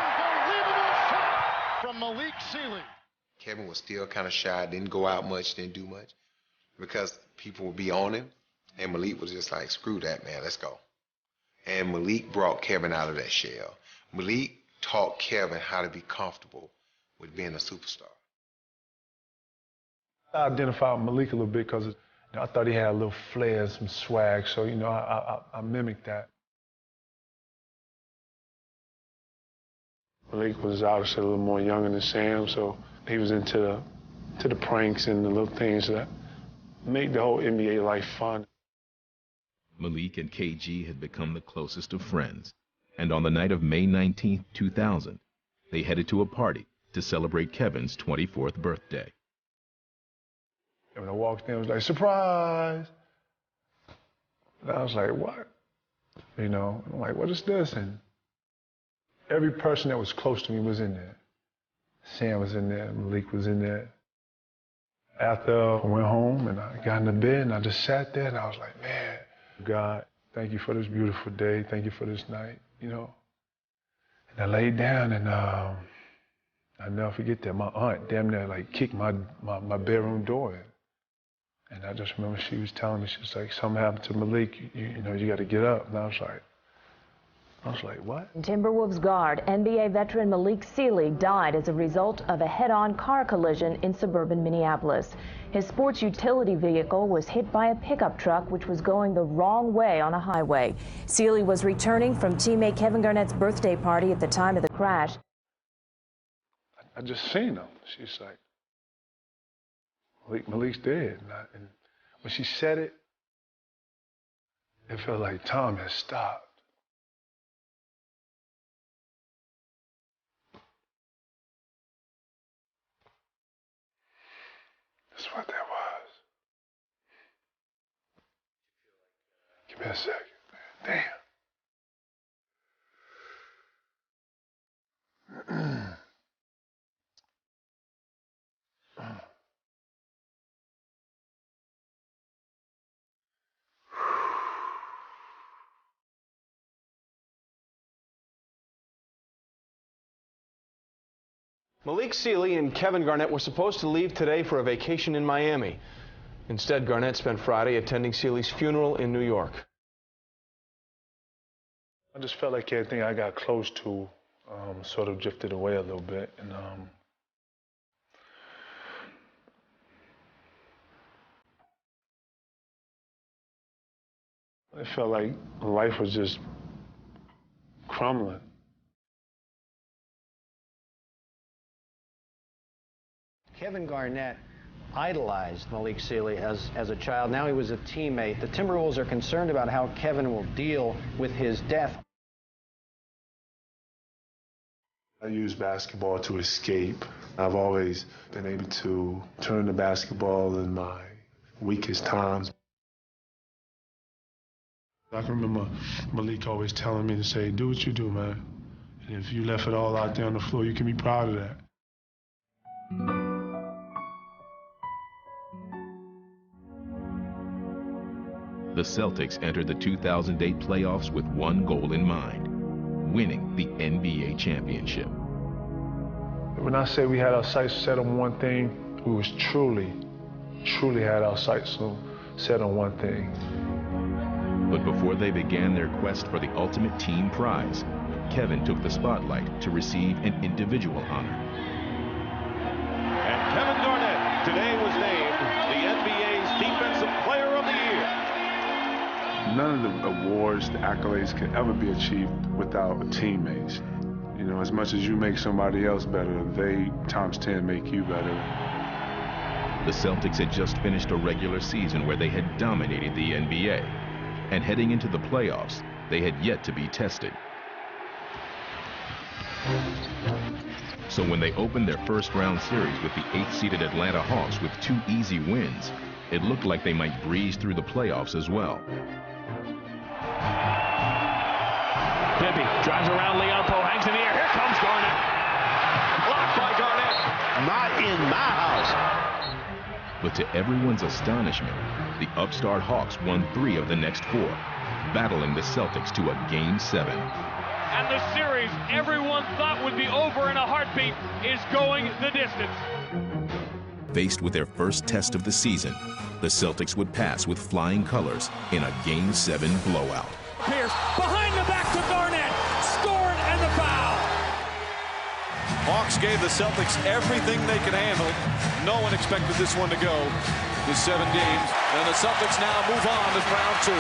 unbelievable shot from Malik Seeley. Kevin was still kind of shy, didn't go out much, didn't do much, because people would be on him, and Malik was just like, screw that, man, let's go. And Malik brought Kevin out of that shell. Malik taught Kevin how to be comfortable with being a superstar. I identified with Malik a little bit because I thought he had a little flair and some swag, so I mimicked that. Malik was obviously a little more younger than Sam, so he was into the pranks and the little things that make the whole NBA life fun. Malik and KG had become the closest of friends, and on the night of May 19, 2000, they headed to a party to celebrate Kevin's 24th birthday. And when I walked in, it was like, surprise! And I was like, what? I'm like, what is this? And every person that was close to me was in there. Sam was in there, Malik was in there. After I went home and I got in the bed and I just sat there and I was like, man, God, thank you for this beautiful day. Thank you for this night, And I laid down and I'll never forget that. My aunt damn near kicked my bedroom door in. And I just remember she was telling me, she was like, something happened to Malik, you got to get up. And I was like, what? Timberwolves guard, NBA veteran Malik Seeley died as a result of a head-on car collision in suburban Minneapolis. His sports utility vehicle was hit by a pickup truck which was going the wrong way on a highway. Seeley was returning from teammate Kevin Garnett's birthday party at the time of the crash. I just seen him. She's like, Malik's dead. And when she said it, it felt like time had stopped. That's what that was. Give me a second, man. Damn. Malik Seeley and Kevin Garnett were supposed to leave today for a vacation in Miami. Instead, Garnett spent Friday attending Seeley's funeral in New York. I just felt like everything I got close to sort of drifted away a little bit. And it felt like life was just crumbling. Kevin Garnett idolized Malik Seeley as a child. Now he was a teammate. The Timberwolves are concerned about how Kevin will deal with his death. I use basketball to escape. I've always been able to turn to basketball in my weakest times. I can remember Malik always telling me to say, do what you do, man. And if you left it all out there on the floor, you can be proud of that. The Celtics entered the 2008 playoffs with one goal in mind: winning the NBA championship. When I say we had our sights set on one thing, we was truly had our sights set on one thing. But before they began their quest for the ultimate team prize, Kevin took the spotlight to receive an individual honor. And Kevin Garnett today was named the NBA's Defensive Player of the Year. None of the awards, the accolades can ever be achieved without teammates. You know, as much as you make somebody else better, they times 10 make you better. The Celtics had just finished a regular season where they had dominated the NBA. And heading into the playoffs, they had yet to be tested. So when they opened their first-round series with the 8th-seeded Atlanta Hawks with 2 easy wins, it looked like they might breeze through the playoffs as well. Bibby drives around Leon Poe, hangs in the air. Here comes Garnett. Blocked by Garnett. Not in my house. But to everyone's astonishment, the upstart Hawks won 3 of the next 4, battling the Celtics to a Game 7. And the series everyone thought would be over in a heartbeat is going the distance. Faced with their first test of the season, the Celtics would pass with flying colors in a Game 7 blowout. Pierce behind the back to Garnett, scored and the foul. Hawks gave the Celtics everything they could handle. No one expected this one to go with 7 games. And the Celtics now move on to round 2.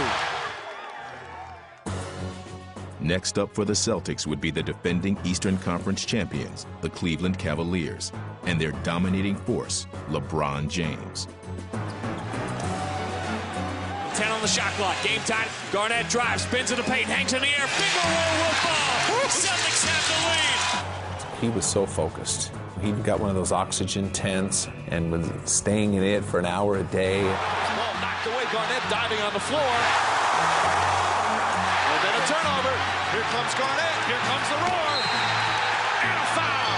Next up for the Celtics would be the defending Eastern Conference champions, the Cleveland Cavaliers, and their dominating force, LeBron James. 10 on the shot clock, game time. Garnett drives, spins in the paint, hangs in the air. Finger roll will fall. Celtics have the lead. He was so focused. He got one of those oxygen tents and was staying in it for an hour a day. Ball knocked away, Garnett diving on the floor. And then a turnover. Here comes Garnett. Here comes the roar. And a foul.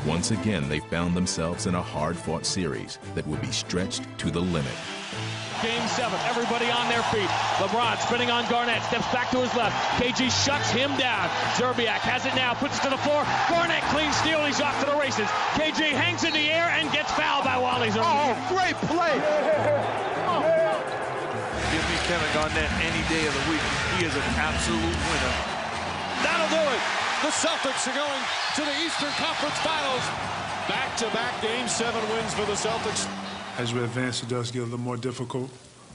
Once again, they found themselves in a hard-fought series that would be stretched to the limit. Game 7, everybody on their feet. LeBron spinning on Garnett, steps back to his left. KG shuts him down. Zerbiak has it now, puts it to the floor. Garnett clean steal, he's off to the races. KG hangs in the air and gets fouled by Wally Zerbiak. Oh, great play. Give me Kevin Garnett any day of the week. He is an absolute winner. That'll do it. The Celtics are going to the Eastern Conference Finals. Back-to-back Game 7 wins for the Celtics. As we advance, it does get a little more difficult.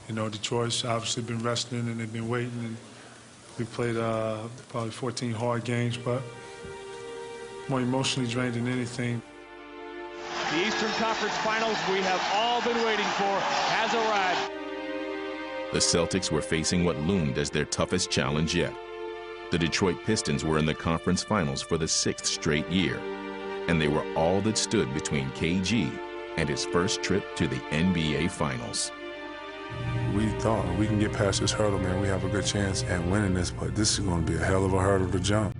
You know, Detroit's obviously been resting and they've been waiting, and we played probably 14 hard games, but more emotionally drained than anything. The Eastern Conference Finals we have all been waiting for has arrived. The Celtics were facing what loomed as their toughest challenge yet. The Detroit Pistons were in the conference finals for the 6th straight year, and they were all that stood between KG and his first trip to the NBA Finals. We thought we can get past this hurdle, man. We have a good chance at winning this, but this is going to be a hell of a hurdle to jump.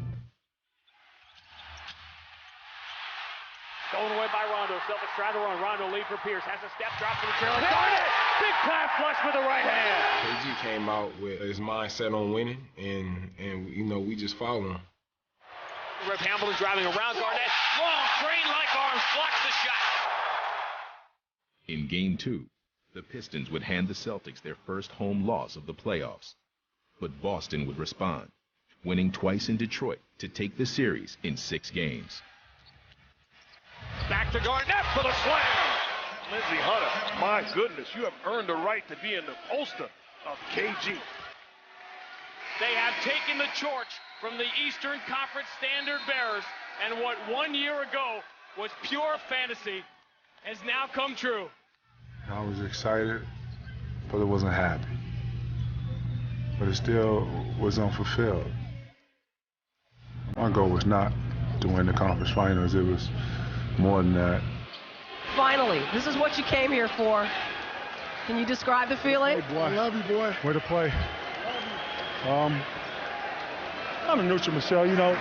Stolen away by Rondo. Celtics try to run. Rondo lead for Pierce. Has a step drop to the trailer. Garnett! Big clap flush with the right hand. KG came out with his mindset on winning, and you know, we just followed him. Rip Hamilton driving around Garnett. Long train-like arms blocks the shot. In Game 2, the Pistons would hand the Celtics their first home loss of the playoffs. But Boston would respond, winning twice in Detroit to take the series in 6 games. Back to Garnett for the slam. Lindsey Hunter, my goodness, you have earned the right to be in the poster of KG. They have taken the torch from the Eastern Conference standard bearers, and what 1 year ago was pure fantasy has now come true. I was excited, but it wasn't happy. But it still was unfulfilled. My goal was not to win the conference finals. It was more than that. Finally, this is what you came here for. Can you describe the feeling? Hey, boy. I love you, boy. Way to play. I'm a neutral, Michelle, you know.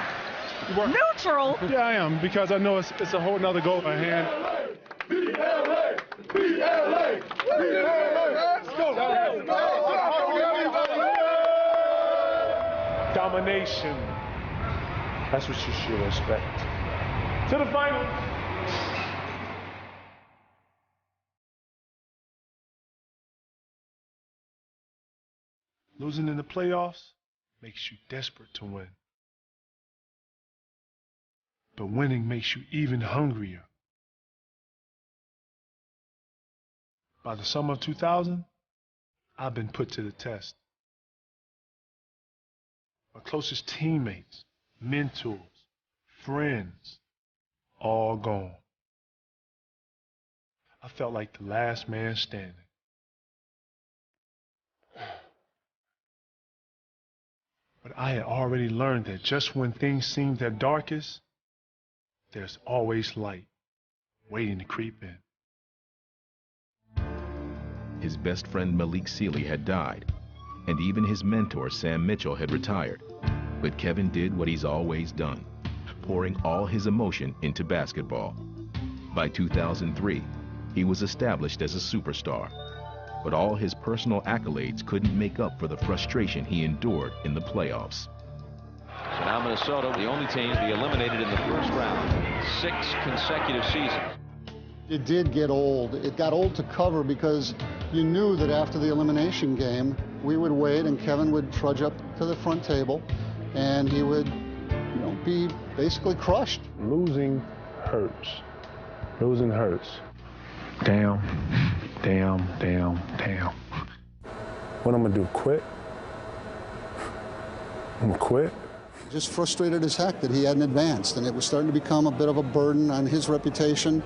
Neutral? Yeah, I am, because I know it's a whole nother goal in my hand. Domination. That's what you should expect. To the finals. Losing in the playoffs makes you desperate to win. But winning makes you even hungrier. By the summer of 2000, I've been put to the test. My closest teammates, mentors, friends, all gone. I felt like the last man standing. But I had already learned that just when things seemed their darkest, there's always light waiting to creep in. His best friend Malik Sealy had died, and even his mentor Sam Mitchell had retired. But Kevin did what he's always done, pouring all his emotion into basketball. By 2003, he was established as a superstar. But all his personal accolades couldn't make up for the frustration he endured in the playoffs. So now Minnesota, the only team to be eliminated in the first round, 6 consecutive seasons. It did get old. It got old to cover because you knew that after the elimination game, we would wait and Kevin would trudge up to the front table and he would, be basically crushed. Losing hurts. Losing hurts. Damn, damn, damn, damn. What I'm gonna do, quit? I'm gonna quit? Just frustrated as heck that he hadn't advanced, and it was starting to become a bit of a burden on his reputation.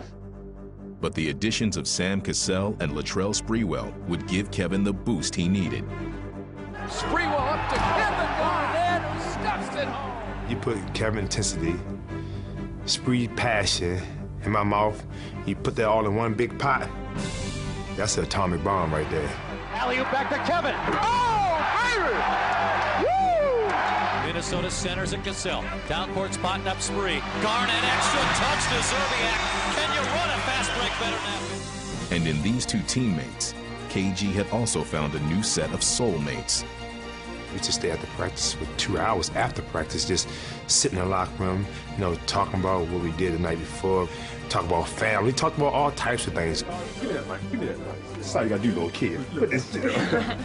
But the additions of Sam Cassell and Latrell Sprewell would give Kevin the boost he needed. Sprewell up to Kevin Garnett, who stuffs it home. You put Kevin intensity, Spree passion in my mouth. You put that all in one big pot. That's an atomic bomb right there. Alley-oop back to Kevin. Oh, baby! Woo! Minnesota centers at Cassell. Down court spotting up Spree. Garnett extra touch to Zerbiak. Can you run a fast break better now? And in these two teammates, KG had also found a new set of soulmates. We just stay after practice for 2 hours after practice, just sitting in the locker room, talking about what we did the night before, talk about family, talk about all types of things. Give me that mic, give me that mic. That's all you gotta do, little kid. Put this down.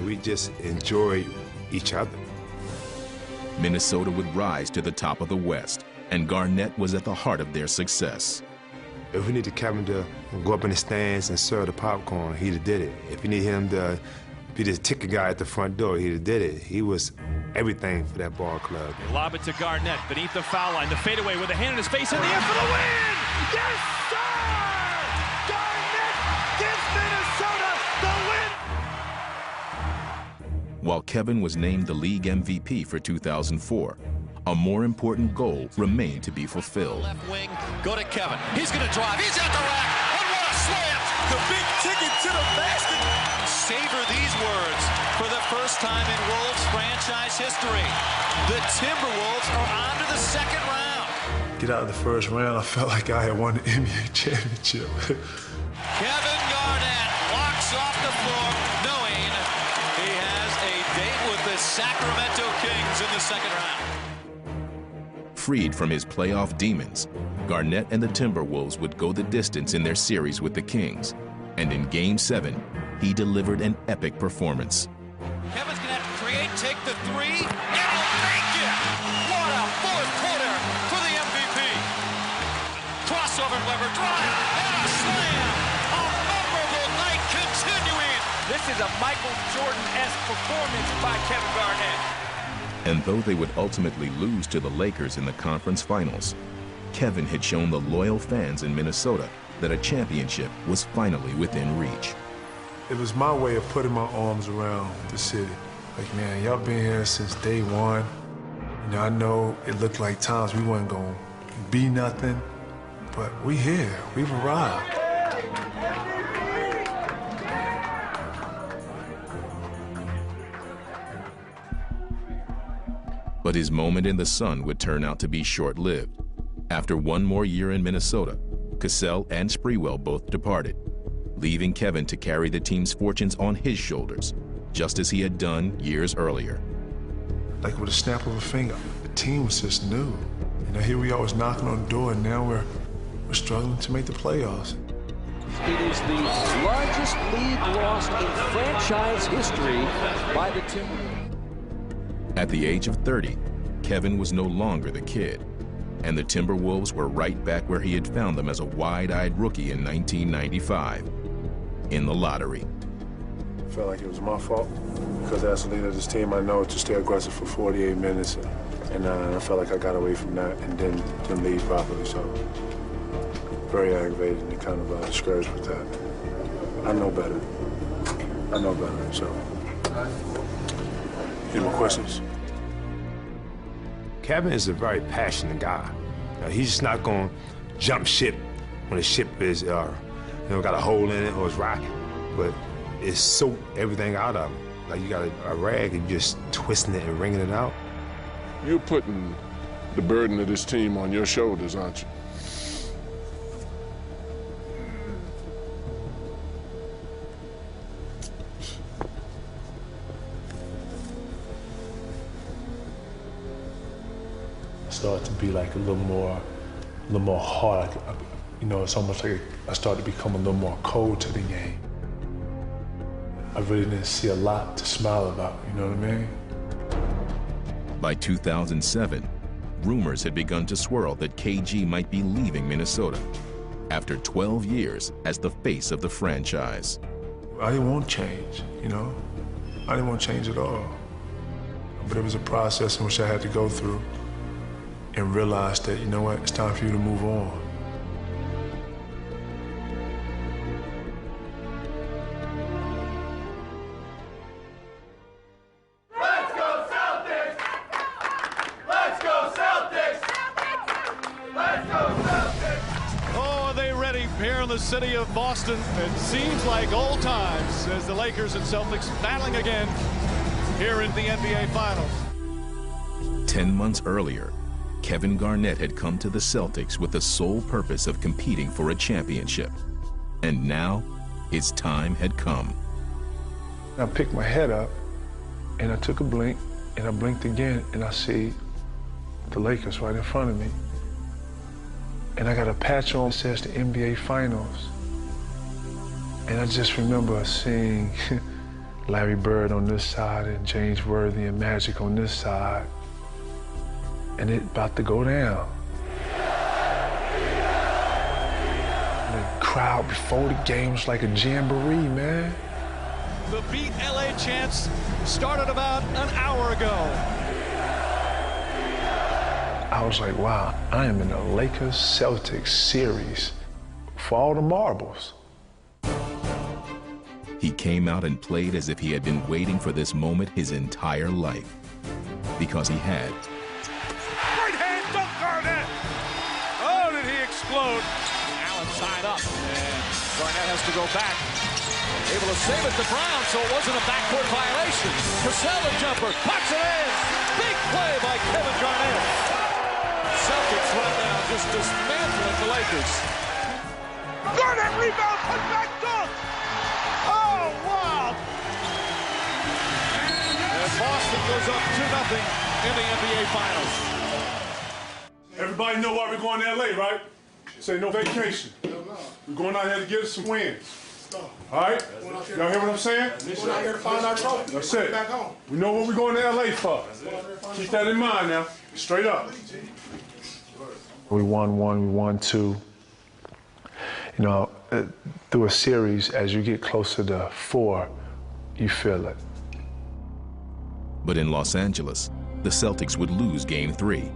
We just enjoy each other. Minnesota would rise to the top of the West, and Garnett was at the heart of their success. If we needed Kevin to go up in the stands and serve the popcorn, he'd have did it. If we needed him to be the ticket guy at the front door, he'd have did it. He was everything for that ball club. Lob it to Garnett beneath the foul line. The fadeaway with a hand in his face in the air for the win! Yes, sir! Garnett gives Minnesota the win! While Kevin was named the league MVP for 2004, a more important goal remained to be fulfilled. Left wing, go to Kevin. He's going to drive. He's at the rack. And what a slam! The big ticket to the basket. Savor these words for the first time in Wolves franchise history. The Timberwolves are on to the second round. Get out of the first round, I felt like I had won the NBA championship. Kevin Garnett walks off the floor knowing he has a date with the Sacramento Kings in the second round. Freed from his playoff demons, Garnett and the Timberwolves would go the distance in their series with the Kings. And in Game 7, he delivered an epic performance. Kevin's going to have to create, take the three, and he'll make it! What a fourth quarter for the MVP! Crossover, Weber, drive, and a slam! A memorable night continuing! This is a Michael Jordan-esque performance by Kevin Garnett. And though they would ultimately lose to the Lakers in the conference finals, Kevin had shown the loyal fans in Minnesota that a championship was finally within reach. It was my way of putting my arms around the city. Like, man, y'all been here since day one. I know it looked like times we wasn't gonna be nothing, but we here, we've arrived. But his moment in the sun would turn out to be short-lived. After one more year in Minnesota, Cassell and Sprewell both departed. leaving Kevin to carry the team's fortunes on his shoulders, just as he had done years earlier. Like with a snap of a finger, the team was just new. You know, here we are was knocking on the door, and now we're struggling to make the playoffs. It is the largest lead lost in franchise history by the Timberwolves. At the age of 30, Kevin was no longer the kid, and the Timberwolves were right back where he had found them as a wide-eyed rookie in 1995, in the lottery. I felt like it was my fault because as the leader of this team, I know to stay aggressive for 48 minutes, and I felt like I got away from that and didn't lead properly, so very aggravated and kind of discouraged with that. I know better. I know better, so. Any more questions? Kevin is a very passionate guy. He's just not going to jump ship when the ship is, got a hole in it or it's rocking. But it's soak everything out of him. Like you got a rag and you're just twisting it and wringing it out. You're putting the burden of this team on your shoulders, aren't you? Started to be like a little more hard. It's almost like I started to become a little more cold to the game. I really didn't see a lot to smile about, you know what I mean? By 2007, rumors had begun to swirl that KG might be leaving Minnesota after 12 years as the face of the franchise. I didn't want change, I didn't want change at all. But it was a process in which I had to go through and realize that, you know what, it's time for you to move on. Let's go Celtics! Let's go Celtics! Let's go Celtics! Oh, are they ready here in the city of Boston? It seems like old times as the Lakers and Celtics battling again here in the NBA Finals. 10 months earlier, Kevin Garnett had come to the Celtics with the sole purpose of competing for a championship. And now, his time had come. I picked my head up, and I took a blink, and I blinked again, and I see the Lakers right in front of me. And I got a patch on that says the NBA Finals. And I just remember seeing Larry Bird on this side and James Worthy and Magic on this side. And it about to go down. The crowd before the game was like a jamboree, man. The Beat LA chants started about an hour ago. I was like, wow, I am in the Lakers-Celtics series for all the marbles. He came out and played as if he had been waiting for this moment his entire life. Because he had. Explode. Allen side up, and Garnett has to go back. Able to save it to Brown, so it wasn't a backcourt violation. Purcell a jumper, puts it in. Big play by Kevin Garnett. Celtics right now just dismantling the Lakers. Garnett rebound, put back dunk. Oh, wow. And Boston goes up 2-0 in the NBA Finals. Everybody know why we're going to LA, right? Say no vacation. We're going out here to get us some wins. All right? Y'all hear what I'm saying? We're going out here to find our trophy. That's it. Back home. We know what we're going to LA for. Keep that in mind now. Straight up. We won one, we won two. Through a series, as you get closer to 4, you feel it. But in Los Angeles, the Celtics would lose Game 3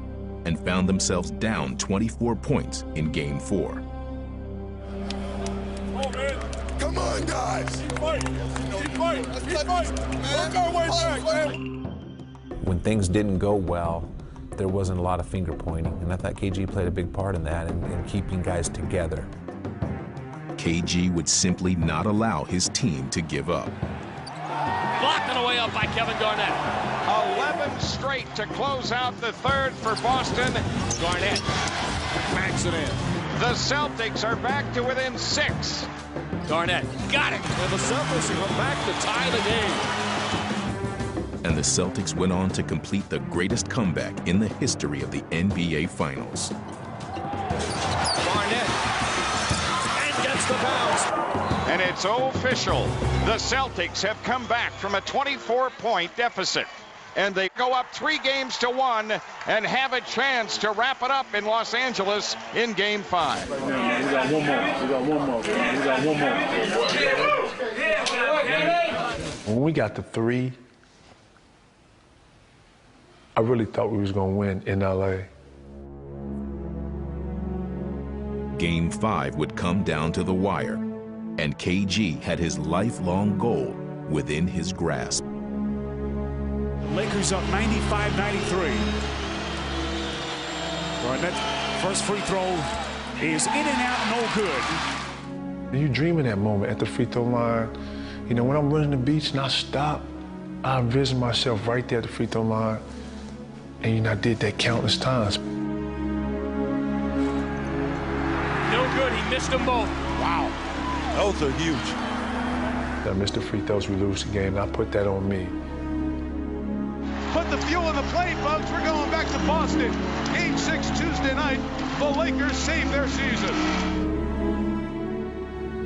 and found themselves down 24 points in Game 4. Come on, guys. Keep fighting. Keep fighting. Keep fighting. Don't go way back, man. When things didn't go well, there wasn't a lot of finger pointing, and I thought KG played a big part in that, in keeping guys together. KG would simply not allow his team to give up. Blocked on the way up by Kevin Garnett. 11 straight to close out the third for Boston. Garnett banks it in. The Celtics are back to within 6. Garnett got it. And the Celtics are back to tie the game. And the Celtics went on to complete the greatest comeback in the history of the NBA Finals. Garnett and gets the bounce. And it's official. The Celtics have come back from a 24-point deficit. And they go up 3-1 and have a chance to wrap it up in Los Angeles in Game 5. We got one more. When we got to 3, I really thought we was going to win in LA. Game 5 would come down to the wire, and KG had his lifelong goal within his grasp. Lakers up 95-93. Garnett, first free throw is in and out, no good. You dream in that moment at the free throw line. You know, when I'm running the beach and I stop, I envision myself right there at the free throw line. And you know, I did that countless times. No good, he missed them both. Wow. Those are huge. I missed the free throws, we lose the game, and I put that on me. Put the fuel in the plate, folks. We're going back to Boston. Game 6 Tuesday night. The Lakers save their season.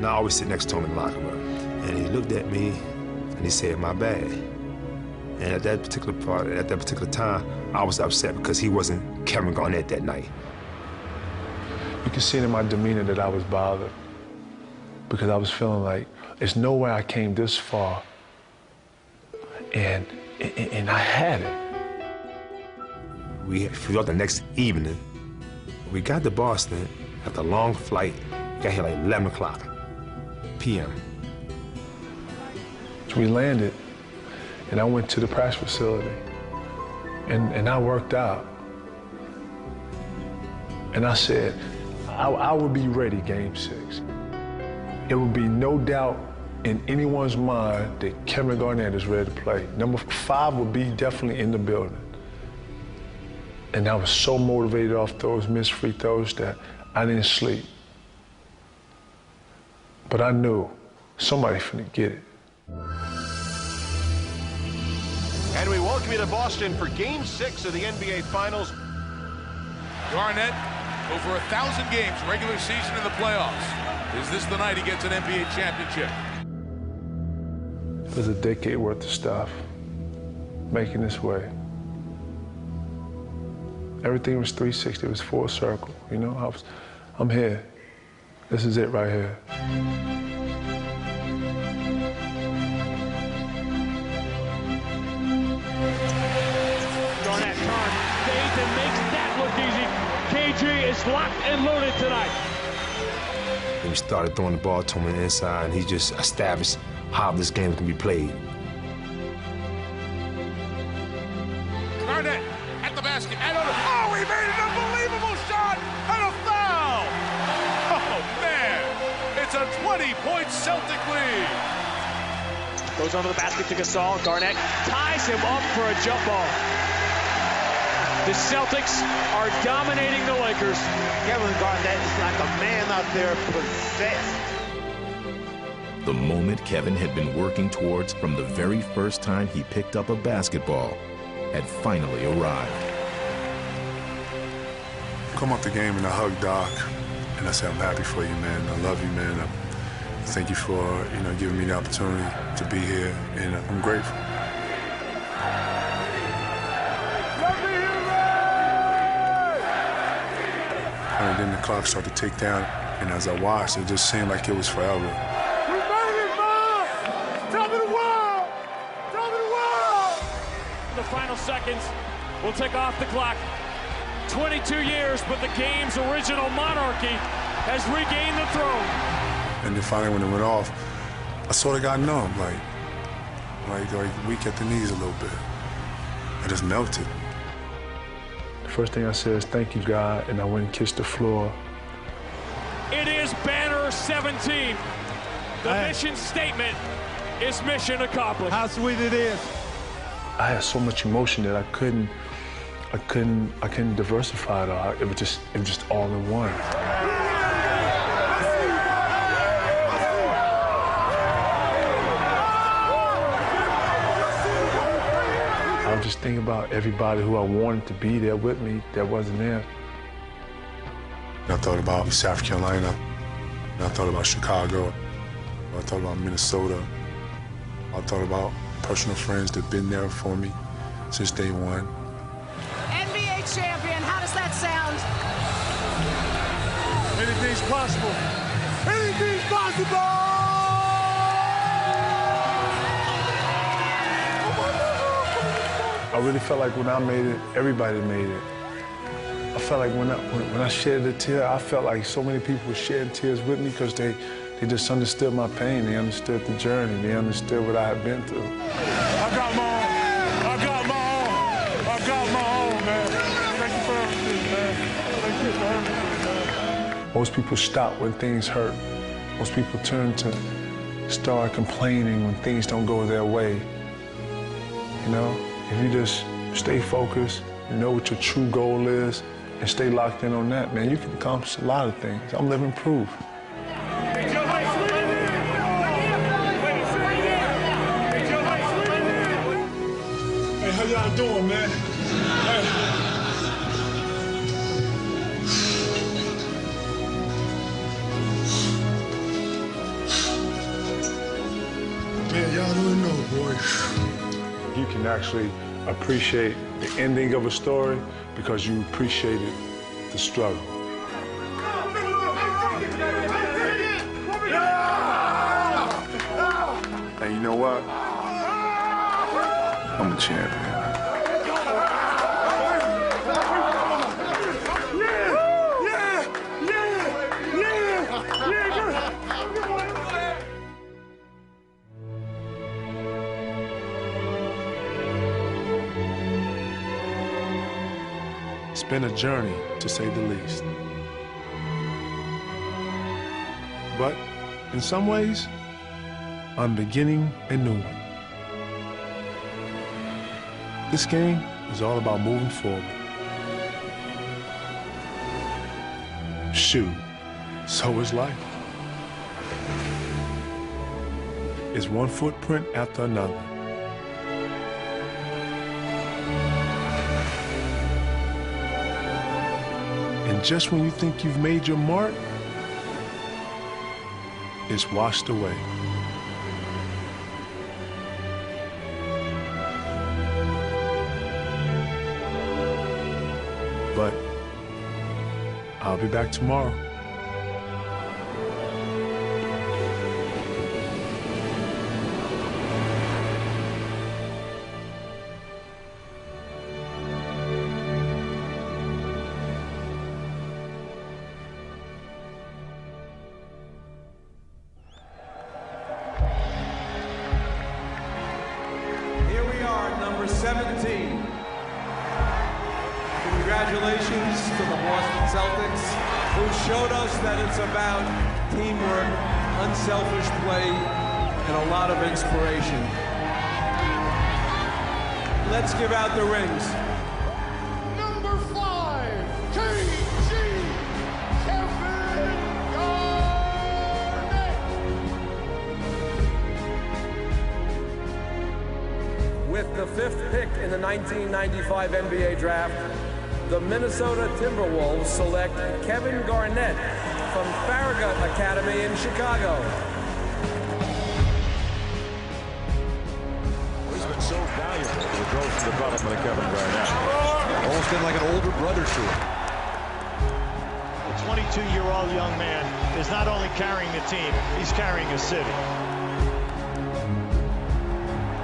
Now I always sit next to him in the locker room. And he looked at me and he said, "My bad." And at that particular time, I was upset because he wasn't Kevin Garnett that night. You can see it in my demeanor that I was bothered because I was feeling like there's no way I came this far and I had it. We flew out the next evening. We got to Boston after a long flight. We got here like 11 o'clock p.m. So we landed, and I went to the practice facility, and I worked out. And I said, I would be ready Game 6. It would be no doubt in anyone's mind that Kevin Garnett is ready to play. Number 5 would be definitely in the building. And I was so motivated off those missed free throws that I didn't sleep. But I knew somebody finna get it. And we welcome you to Boston for Game 6 of the NBA Finals. Garnett, over 1,000 games, regular season in the playoffs. Is this the night he gets an NBA championship? It was a decade worth of stuff making this way. Everything was 360, it was full circle, you know? I'm here. This is it right here. Garnett turns, fades, and makes that look easy. KG is locked and loaded tonight. We started throwing the ball to him on the inside, and he just established how this game can be played. Garnett at the basket. Oh, he made an unbelievable shot and a foul! Oh, man. It's a 20-point Celtic lead. Goes under the basket to Gasol. Garnett ties him up for a jump ball. The Celtics are dominating the Lakers. Kevin Garnett is like a man out there possessed. The moment Kevin had been working towards from the very first time he picked up a basketball had finally arrived. Come off the game and I hugged Doc, and I said, "I'm happy for you, man. I love you, man. Thank you for giving me the opportunity to be here, and I'm grateful." And then the clock started to tick down, and as I watched, it just seemed like it was forever. We made it, man! Top of the world! Top of the world! The final seconds will tick off the clock. 22 years, but the game's original monarchy has regained the throne. And then finally, when it went off, I sort of got numb, like weak at the knees a little bit. I just melted. The first thing I said is, "Thank you, God," and I went and kissed the floor. It is Banner 17. The mission statement is mission accomplished. How sweet it is. I had so much emotion that I couldn't diversify it all. It was just all in one. just think about everybody who I wanted to be there with me that wasn't there. I thought about South Carolina. I thought about Chicago. I thought about Minnesota. I thought about personal friends that have been there for me since day one. NBA champion, how does that sound? Anything's possible. Anything's possible! I really felt like when I made it, everybody made it. I felt like when I shed a tear, I felt like so many people were shedding tears with me because they just understood my pain. They understood the journey. They understood what I had been through. I got my own. I got my own. I got my own, man. Thank you for everything, man. Thank you for everything, man. Most people stop when things hurt. Most people turn to start complaining when things don't go their way. You know, if you just stay focused, you know what your true goal is, and stay locked in on that, man, you can accomplish a lot of things. I'm living proof. Hey, how y'all doing, man? Hey. Man, y'all don't know, boys. You can actually appreciate the ending of a story because you appreciated the struggle. And you know what? I'm a champion. It's been a journey, to say the least. But in some ways, I'm beginning a new one. This game is all about moving forward. Shoot, so is life. It's one footprint after another. And just when you think you've made your mark, it's washed away. But I'll be back tomorrow. Here we are, number 17. Congratulations to the Boston Celtics, who showed us that it's about teamwork, unselfish play, and a lot of inspiration. Let's give out the rings. Number 5, KG, Kevin Garnett. With the 5th pick in the 1995 NBA draft, the Minnesota Timberwolves select Kevin Garnett from Farragut Academy in Chicago. He's been so valuable to the growth and development of Kevin Garnett. Almost been like an older brother to him. The 22-year-old young man is not only carrying the team, he's carrying a city.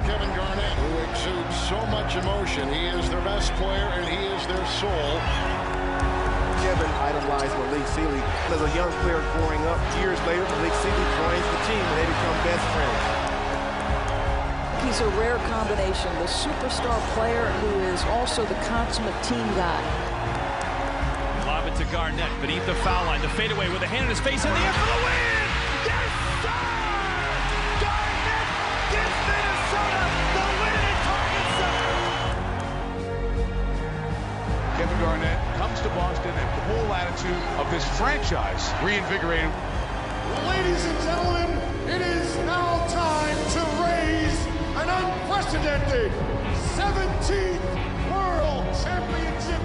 Kevin Garnett, who exudes so much emotion. He is their best player, and he is their soul. Kevin idolized Malik Sealy. As a young player growing up, years later, Malik Sealy joins the team, and they become best friends. He's a rare combination, the superstar player who is also the consummate team guy. Lob it to Garnett beneath the foul line. The fadeaway with a hand in his face in the air for the win! Yes, sir! Garnett gives Minnesota the win at Target Center! Kevin Garnett comes to Boston and the whole attitude of this franchise reinvigorated. Ladies and gentlemen, it is now time to raise an unprecedented 17th World Championship